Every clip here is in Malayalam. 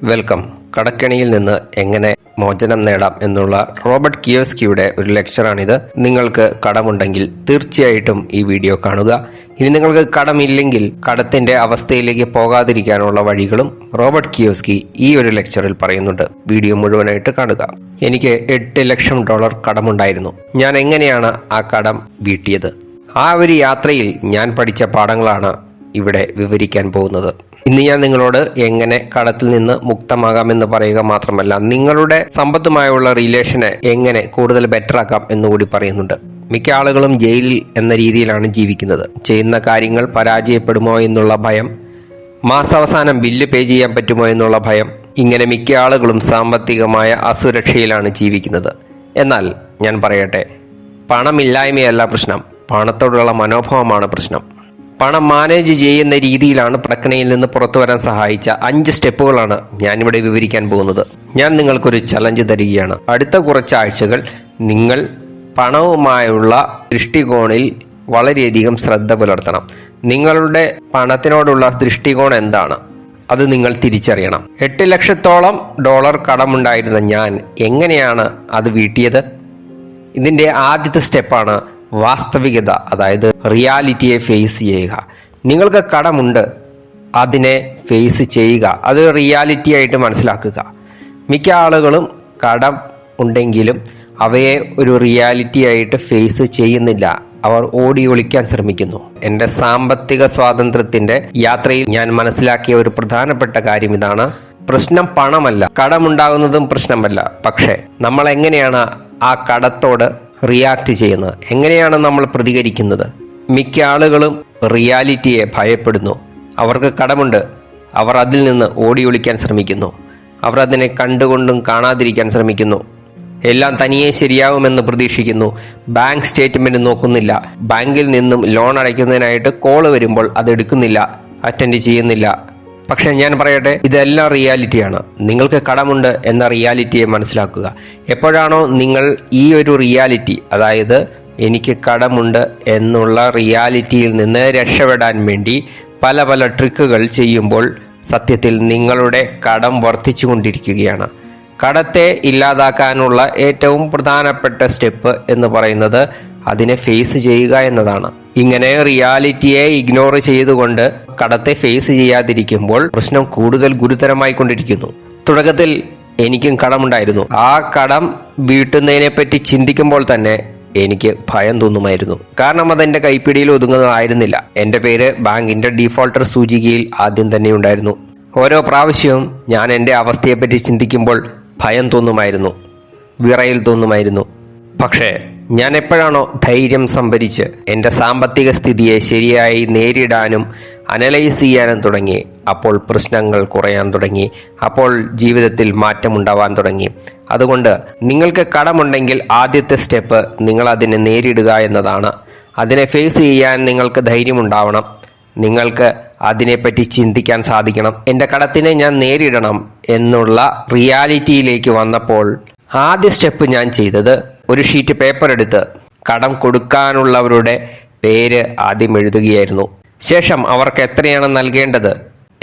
വെൽക്കം. കടക്കെണിയിൽ നിന്ന് എങ്ങനെ മോചനം നേടാം എന്നുള്ള റോബർട്ട് കിയോസ്കിയുടെ ഒരു ലെക്ചറാണിത്. നിങ്ങൾക്ക് കടമുണ്ടെങ്കിൽ തീർച്ചയായിട്ടും ഈ വീഡിയോ കാണുക. ഇനി നിങ്ങൾക്ക് കടമില്ലെങ്കിൽ കടത്തിന്റെ അവസ്ഥയിലേക്ക് പോകാതിരിക്കാനുള്ള വഴികളും റോബർട്ട് കിയോസ്കി ഈ ഒരു ലെക്ചറിൽ പറയുന്നുണ്ട്. വീഡിയോ മുഴുവനായിട്ട് കാണുക. എനിക്ക് $8 ലക്ഷം കടമുണ്ടായിരുന്നു. ഞാൻ എങ്ങനെയാണ് ആ കടം വീട്ടിയത്? ആ ഒരു യാത്രയിൽ ഞാൻ പഠിച്ച പാഠങ്ങളാണ് ഇവിടെ വിവരിക്കാൻ പോകുന്നത്. ഇന്ന് ഞാൻ നിങ്ങളോട് എങ്ങനെ കടത്തിൽ നിന്ന് മുക്തമാകാമെന്ന് പറയുക മാത്രമല്ല, നിങ്ങളുടെ സമ്പത്തുമായുള്ള റിലേഷനെ എങ്ങനെ കൂടുതൽ ബെറ്റർ ആക്കാം എന്നുകൂടി പറയുന്നുണ്ട്. മിക്ക ആളുകളും ജയിലിൽ എന്ന രീതിയിലാണ് ജീവിക്കുന്നത്. ചെയ്യുന്ന കാര്യങ്ങൾ പരാജയപ്പെടുമോ എന്നുള്ള ഭയം, മാസാവസാനം ബില്ല് പേ ചെയ്യാൻ പറ്റുമോ എന്നുള്ള ഭയം, ഇങ്ങനെ മിക്ക ആളുകളും സാമ്പത്തികമായ അസുരക്ഷയിലാണ് ജീവിക്കുന്നത്. എന്നാൽ ഞാൻ പറയട്ടെ, പണമില്ലായ്മയല്ല പ്രശ്നം, പണത്തോടുള്ള മനോഭാവമാണ് പ്രശ്നം. പണം മാനേജ് ചെയ്യുന്ന രീതിയിലാണ് കടക്കെണിയിൽ നിന്ന് പുറത്തു വരാൻ സഹായിച്ച 5 സ്റ്റെപ്പുകളാണ് ഞാനിവിടെ വിവരിക്കാൻ പോകുന്നത്. ഞാൻ നിങ്ങൾക്കൊരു ചലഞ്ച് തരികയാണ്. അടുത്ത കുറച്ച് ആഴ്ചകൾ നിങ്ങൾ പണവുമായുള്ള ദൃഷ്ടികോണിൽ വളരെയധികം ശ്രദ്ധ പുലർത്തണം. നിങ്ങളുടെ പണത്തിനോടുള്ള ദൃഷ്ടികോൺ എന്താണ്, അത് നിങ്ങൾ തിരിച്ചറിയണം. $8 ലക്ഷത്തോളം കടമുണ്ടായിരുന്ന ഞാൻ എങ്ങനെയാണ് അത് വീട്ടിയത്? ഇതിൻ്റെ ആദ്യത്തെ സ്റ്റെപ്പാണ് വാസ്തവികത, അതായത് റിയാലിറ്റിയെ ഫേസ് ചെയ്യുക. നിങ്ങൾക്ക് കടമുണ്ട്, അതിനെ ഫേസ് ചെയ്യുക, അത് റിയാലിറ്റി ആയിട്ട് മനസ്സിലാക്കുക. മിക്ക ആളുകളും കടം ഉണ്ടെങ്കിലും അവയെ ഒരു റിയാലിറ്റി ആയിട്ട് ഫേസ് ചെയ്യുന്നില്ല. അവർ ഓടി ഒളിക്കാൻ ശ്രമിക്കുന്നു. എൻ്റെ സാമ്പത്തിക സ്വാതന്ത്ര്യത്തിൻ്റെ യാത്രയിൽ ഞാൻ മനസ്സിലാക്കിയ ഒരു പ്രധാനപ്പെട്ട കാര്യം ഇതാണ്: പ്രശ്നം പണമല്ല, കടമുണ്ടാകുന്നതും പ്രശ്നമല്ല. പക്ഷേ നമ്മൾ എങ്ങനെയാണ് ആ കടത്തോട് റിയാക്ട് ചെയ്യുന്നത്, എങ്ങനെയാണ് നമ്മൾ പ്രതികരിക്കുന്നത്? മിക്ക ആളുകളും റിയാലിറ്റിയെ ഭയപ്പെടുന്നു. അവർക്ക് കടമുണ്ട്, അവർ അതിൽ നിന്ന് ഓടി ഒളിക്കാൻ ശ്രമിക്കുന്നു. അവർ അതിനെ കണ്ടുകൊണ്ടും കാണാതിരിക്കാൻ ശ്രമിക്കുന്നു. എല്ലാം തനിയെ ശരിയാവുമെന്ന് പ്രതീക്ഷിക്കുന്നു. ബാങ്ക് സ്റ്റേറ്റ്മെന്റ് നോക്കുന്നില്ല. ബാങ്കിൽ നിന്നും ലോൺ അടയ്ക്കുന്നതിനായിട്ട് കോള് വരുമ്പോൾ അത് എടുക്കുന്നില്ല, അറ്റൻഡ് ചെയ്യുന്നില്ല. പക്ഷെ ഞാൻ പറയട്ടെ, ഇതെല്ലാം റിയാലിറ്റിയാണ്. നിങ്ങൾക്ക് കടമുണ്ട് എന്ന റിയാലിറ്റിയെ മനസ്സിലാക്കുക. എപ്പോഴാണോ നിങ്ങൾ ഈ ഒരു റിയാലിറ്റി, അതായത് എനിക്ക് കടമുണ്ട് എന്നുള്ള റിയാലിറ്റിയിൽ നിന്ന് രക്ഷപ്പെടാൻ വേണ്ടി പല ട്രിക്കുകൾ ചെയ്യുമ്പോൾ സത്യത്തിൽ നിങ്ങളുടെ കടം വർദ്ധിച്ചു കൊണ്ടിരിക്കുകയാണ്. കടത്തെ ഇല്ലാതാക്കാനുള്ള ഏറ്റവും പ്രധാനപ്പെട്ട സ്റ്റെപ്പ് എന്ന് പറയുന്നത് അതിനെ ഫേസ് ചെയ്യുക എന്നതാണ്. ഇങ്ങനെ റിയാലിറ്റിയെ ഇഗ്നോർ ചെയ്തുകൊണ്ട് കടത്തെ ഫേസ് ചെയ്യാതിരിക്കുമ്പോൾ പ്രശ്നം കൂടുതൽ ഗുരുതരമായി കൊണ്ടിരിക്കുന്നു. തുടക്കത്തിൽ എനിക്കും കടമുണ്ടായിരുന്നു. ആ കടം വീട്ടുന്നതിനെ പറ്റി ചിന്തിക്കുമ്പോൾ തന്നെ എനിക്ക് ഭയം തോന്നുമായിരുന്നു. കാരണം അതെന്റെ കൈപ്പിടിയിൽ ഒതുങ്ങുന്നതായിരുന്നില്ല. എൻ്റെ പേര് ബാങ്കിന്റെ ഡീഫോൾട്ടർ സൂചികയിൽ ആദ്യം തന്നെ ഉണ്ടായിരുന്നു. ഓരോ പ്രാവശ്യവും ഞാൻ എൻ്റെ അവസ്ഥയെപ്പറ്റി ചിന്തിക്കുമ്പോൾ ഭയം തോന്നുമായിരുന്നു, വിറയൽ തോന്നുമായിരുന്നു. പക്ഷേ ഞാൻ എപ്പോഴാണോ ധൈര്യം സംഭരിച്ച് എൻ്റെ സാമ്പത്തിക സ്ഥിതിയെ ശരിയായി നേരിടാനും അനലൈസ് ചെയ്യാനും തുടങ്ങി, അപ്പോൾ പ്രശ്നങ്ങൾ കുറയാൻ തുടങ്ങി. അപ്പോൾ ജീവിതത്തിൽ മാറ്റമുണ്ടാവാൻ തുടങ്ങി. അതുകൊണ്ട് നിങ്ങൾക്ക് കടമുണ്ടെങ്കിൽ ആദ്യത്തെ സ്റ്റെപ്പ് നിങ്ങൾ അതിനെ നേരിടുക എന്നതാണ്. അതിനെ ഫേസ് ചെയ്യാൻ നിങ്ങൾക്ക് ധൈര്യമുണ്ടാവണം. നിങ്ങൾക്ക് അതിനെപ്പറ്റി ചിന്തിക്കാൻ സാധിക്കണം. എൻ്റെ കടത്തിനെ ഞാൻ നേരിടണം എന്നുള്ള റിയാലിറ്റിയിലേക്ക് വന്നപ്പോൾ ആദ്യ സ്റ്റെപ്പ് ഞാൻ ചെയ്തത്, ഒരു ഷീറ്റ് പേപ്പർ എടുത്ത് കടം കൊടുക്കാനുള്ളവരുടെ പേര് ആദ്യം എഴുതുകയായിരുന്നു. ശേഷം അവർക്ക് എത്രയാണ് നൽകേണ്ടത്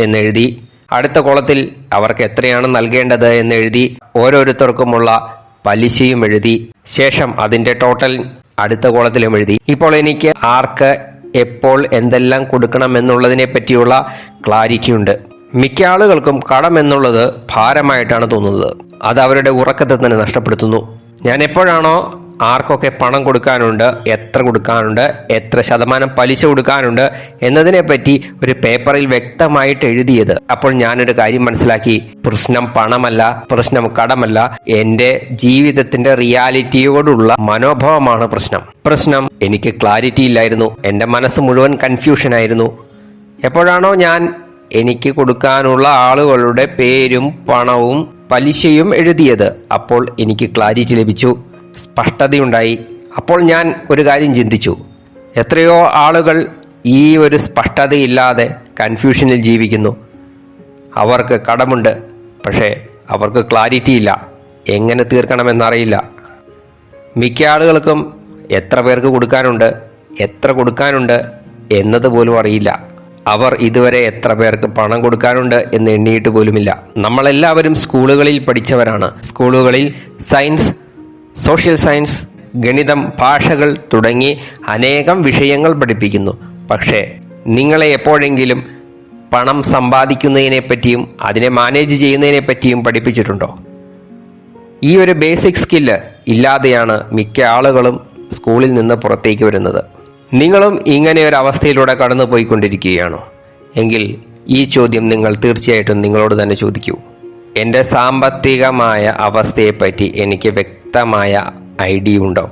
എന്നെഴുതി. അടുത്ത കോളത്തിൽ അവർക്ക് എത്രയാണ് നൽകേണ്ടത് എന്നെഴുതി. ഓരോരുത്തർക്കുമുള്ള പലിശയും എഴുതി. ശേഷം അതിൻ്റെ ടോട്ടൽ അടുത്ത കോളത്തിലും എഴുതി. ഇപ്പോൾ എനിക്ക് ആർക്ക് എപ്പോൾ എന്തെല്ലാം കൊടുക്കണം എന്നുള്ളതിനെ പറ്റിയുള്ള ക്ലാരിറ്റി ഉണ്ട്. മിക്ക ആളുകൾക്കും കടം എന്നുള്ളത് ഭാരമായിട്ടാണ് തോന്നുന്നത്. അത് അവരുടെ ഉറക്കത്തെ തന്നെ നഷ്ടപ്പെടുത്തുന്നു. ഞാൻ എപ്പോഴാണോ ആർക്കൊക്കെ പണം കൊടുക്കാനുണ്ട്, എത്ര കൊടുക്കാനുണ്ട്, എത്ര ശതമാനം പലിശ കൊടുക്കാനുണ്ട് എന്നതിനെപ്പറ്റി ഒരു പേപ്പറിൽ വ്യക്തമായിട്ട് എഴുതിയത്, അപ്പോൾ ഞാനൊരു കാര്യം മനസ്സിലാക്കി: പ്രശ്നം പണമല്ല, പ്രശ്നം കടമല്ല, എൻ്റെ ജീവിതത്തിന്റെ റിയാലിറ്റിയോടുള്ള മനോഭാവമാണ് പ്രശ്നം. എനിക്ക് ക്ലാരിറ്റി ഇല്ലായിരുന്നു. എൻ്റെ മനസ്സ് മുഴുവൻ കൺഫ്യൂഷനായിരുന്നു. എപ്പോഴാണോ ഞാൻ എനിക്ക് കൊടുക്കാനുള്ള ആളുകളുടെ പേരും പണവും പലിശയും എഴുതിയത്, അപ്പോൾ എനിക്ക് ക്ലാരിറ്റി ലഭിച്ചു, സ്പഷ്ടതയുണ്ടായി. അപ്പോൾ ഞാൻ ഒരു കാര്യം ചിന്തിച്ചു: എത്രയോ ആളുകൾ ഈ ഒരു സ്പഷ്ടതയില്ലാതെ കൺഫ്യൂഷനിൽ ജീവിക്കുന്നു. അവർക്ക് കടമുണ്ട്, പക്ഷേ അവർക്ക് ക്ലാരിറ്റി ഇല്ല, എങ്ങനെ തീർക്കണമെന്നറിയില്ല. മിക്ക ആളുകൾക്കും എത്ര പേർക്ക് കൊടുക്കാനുണ്ട്, എത്ര കൊടുക്കാനുണ്ട് എന്നതുപോലും അറിയില്ല. അവർ ഇതുവരെ എത്ര പേർക്ക് പണം കൊടുക്കാനുണ്ട് എന്ന് എണ്ണിയിട്ട് പോലുമില്ല. നമ്മളെല്ലാവരും സ്കൂളുകളിൽ പഠിച്ചവരാണ്. സ്കൂളുകളിൽ സയൻസ്, സോഷ്യൽ സയൻസ്, ഗണിതം, ഭാഷകൾ തുടങ്ങി അനേകം വിഷയങ്ങൾ പഠിപ്പിക്കുന്നു. പക്ഷേ നിങ്ങളെ എപ്പോഴെങ്കിലും പണം സമ്പാദിക്കുന്നതിനെ പറ്റിയും അതിനെ മാനേജ് ചെയ്യുന്നതിനെ പറ്റിയും പഠിപ്പിച്ചിട്ടുണ്ടോ? ഈ ഒരു ബേസിക് സ്കില്ല് ഇല്ലാതെയാണ് മിക്ക ആളുകളും സ്കൂളിൽ നിന്ന് പുറത്തേക്ക് വരുന്നത്. നിങ്ങളും ഇങ്ങനെ ഒരു അവസ്ഥയിലൂടെ കടന്നു പോയിക്കൊണ്ടിരിക്കുകയാണോ? എങ്കിൽ ഈ ചോദ്യം നിങ്ങൾ തീർച്ചയായിട്ടും നിങ്ങളോട് തന്നെ ചോദിക്കൂ. എൻ്റെ സാമ്പത്തികമായ അവസ്ഥയെപ്പറ്റി എനിക്ക് വ്യക്തമായ ഐഡിയ ഉണ്ടോ?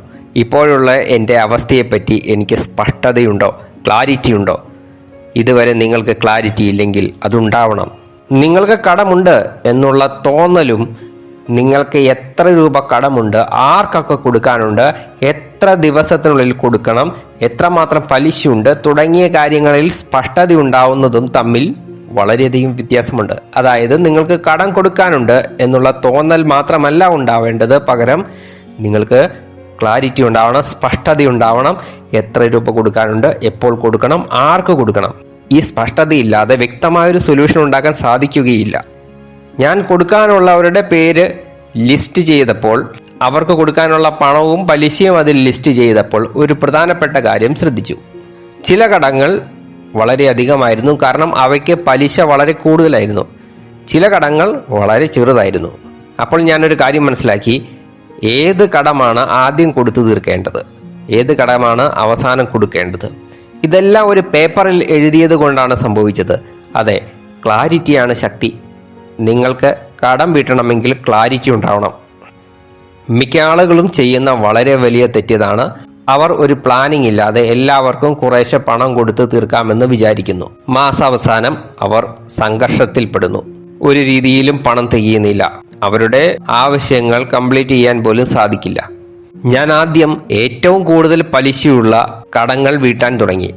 ഇപ്പോഴുള്ള എൻ്റെ അവസ്ഥയെപ്പറ്റി എനിക്ക് സ്പഷ്ടതയുണ്ടോ? ക്ലാരിറ്റി ഉണ്ടോ? ഇതുവരെ നിങ്ങൾക്ക് ക്ലാരിറ്റി ഇല്ലെങ്കിൽ അതുണ്ടാവണം. നിങ്ങൾക്ക് കടമുണ്ട് എന്നുള്ള തോന്നലും, നിങ്ങൾക്ക് എത്ര രൂപ കടമുണ്ട്, ആർക്കൊക്കെ കൊടുക്കാനുണ്ട്, എത്ര ദിവസത്തിനുള്ളിൽ കൊടുക്കണം, എത്രമാത്രം പലിശയുണ്ട് തുടങ്ങിയ കാര്യങ്ങളിൽ സ്പഷ്ടത ഉണ്ടാവുന്നതും തമ്മിൽ വളരെയധികം വ്യത്യാസമുണ്ട്. അതായത് നിങ്ങൾക്ക് കടം കൊടുക്കാനുണ്ട് എന്നുള്ള തോന്നൽ മാത്രമല്ല ഉണ്ടാവേണ്ടത്, പകരം നിങ്ങൾക്ക് ക്ലാരിറ്റി ഉണ്ടാവണം, സ്പഷ്ടത ഉണ്ടാവണം. എത്ര രൂപ കൊടുക്കാനുണ്ട്, എപ്പോൾ കൊടുക്കണം, ആർക്ക് കൊടുക്കണം. ഈ സ്പഷ്ടതയില്ലാതെ വ്യക്തമായൊരു സൊല്യൂഷൻ ഉണ്ടാക്കാൻ സാധിക്കുകയില്ല. ഞാൻ കൊടുക്കാനുള്ളവരുടെ പേര് ലിസ്റ്റ് ചെയ്തപ്പോൾ, അവർക്ക് കൊടുക്കാനുള്ള പണവും പലിശയും അതിൽ ലിസ്റ്റ് ചെയ്തപ്പോൾ ഒരു പ്രധാനപ്പെട്ട കാര്യം ശ്രദ്ധിച്ചു. ചില കടങ്ങൾ വളരെ അധികമായിരുന്നു, കാരണം അവയ്ക്ക് പലിശ വളരെ കൂടുതലായിരുന്നു. ചില കടങ്ങൾ വളരെ ചെറുതായിരുന്നു. അപ്പോൾ ഞാനൊരു കാര്യം മനസ്സിലാക്കി, ഏത് കടമാണ് ആദ്യം കൊടുത്തു തീർക്കേണ്ടത്, ഏത് കടമാണ് അവസാനം കൊടുക്കേണ്ടത്. ഇതെല്ലാം ഒരു പേപ്പറിൽ എഴുതിയത് കൊണ്ടാണ് സംഭവിച്ചത്. അതെ, ക്ലാരിറ്റിയാണ് ശക്തി. നിങ്ങൾക്ക് കടം വീട്ടണമെങ്കിൽ ക്ലാരിറ്റി ഉണ്ടാവണം. മിക്ക ആളുകളും ചെയ്യുന്ന വളരെ വലിയ തെറ്റിതാണ്, അവർ ഒരു പ്ലാനിങ് ഇല്ലാതെ എല്ലാവർക്കും കുറേശ്ശെ പണം കൊടുത്ത് തീർക്കാമെന്ന് വിചാരിക്കുന്നു. മാസാവസാനം അവർ സംഘർഷത്തിൽപ്പെടുന്നു. ഒരു രീതിയിലും പണം തികയുന്നില്ല. അവരുടെ ആവശ്യങ്ങൾ കംപ്ലീറ്റ് ചെയ്യാൻ പോലും സാധിക്കില്ല. ഞാൻ ആദ്യം ഏറ്റവും കൂടുതൽ പലിശയുള്ള കടങ്ങൾ വീട്ടാൻ തുടങ്ങി.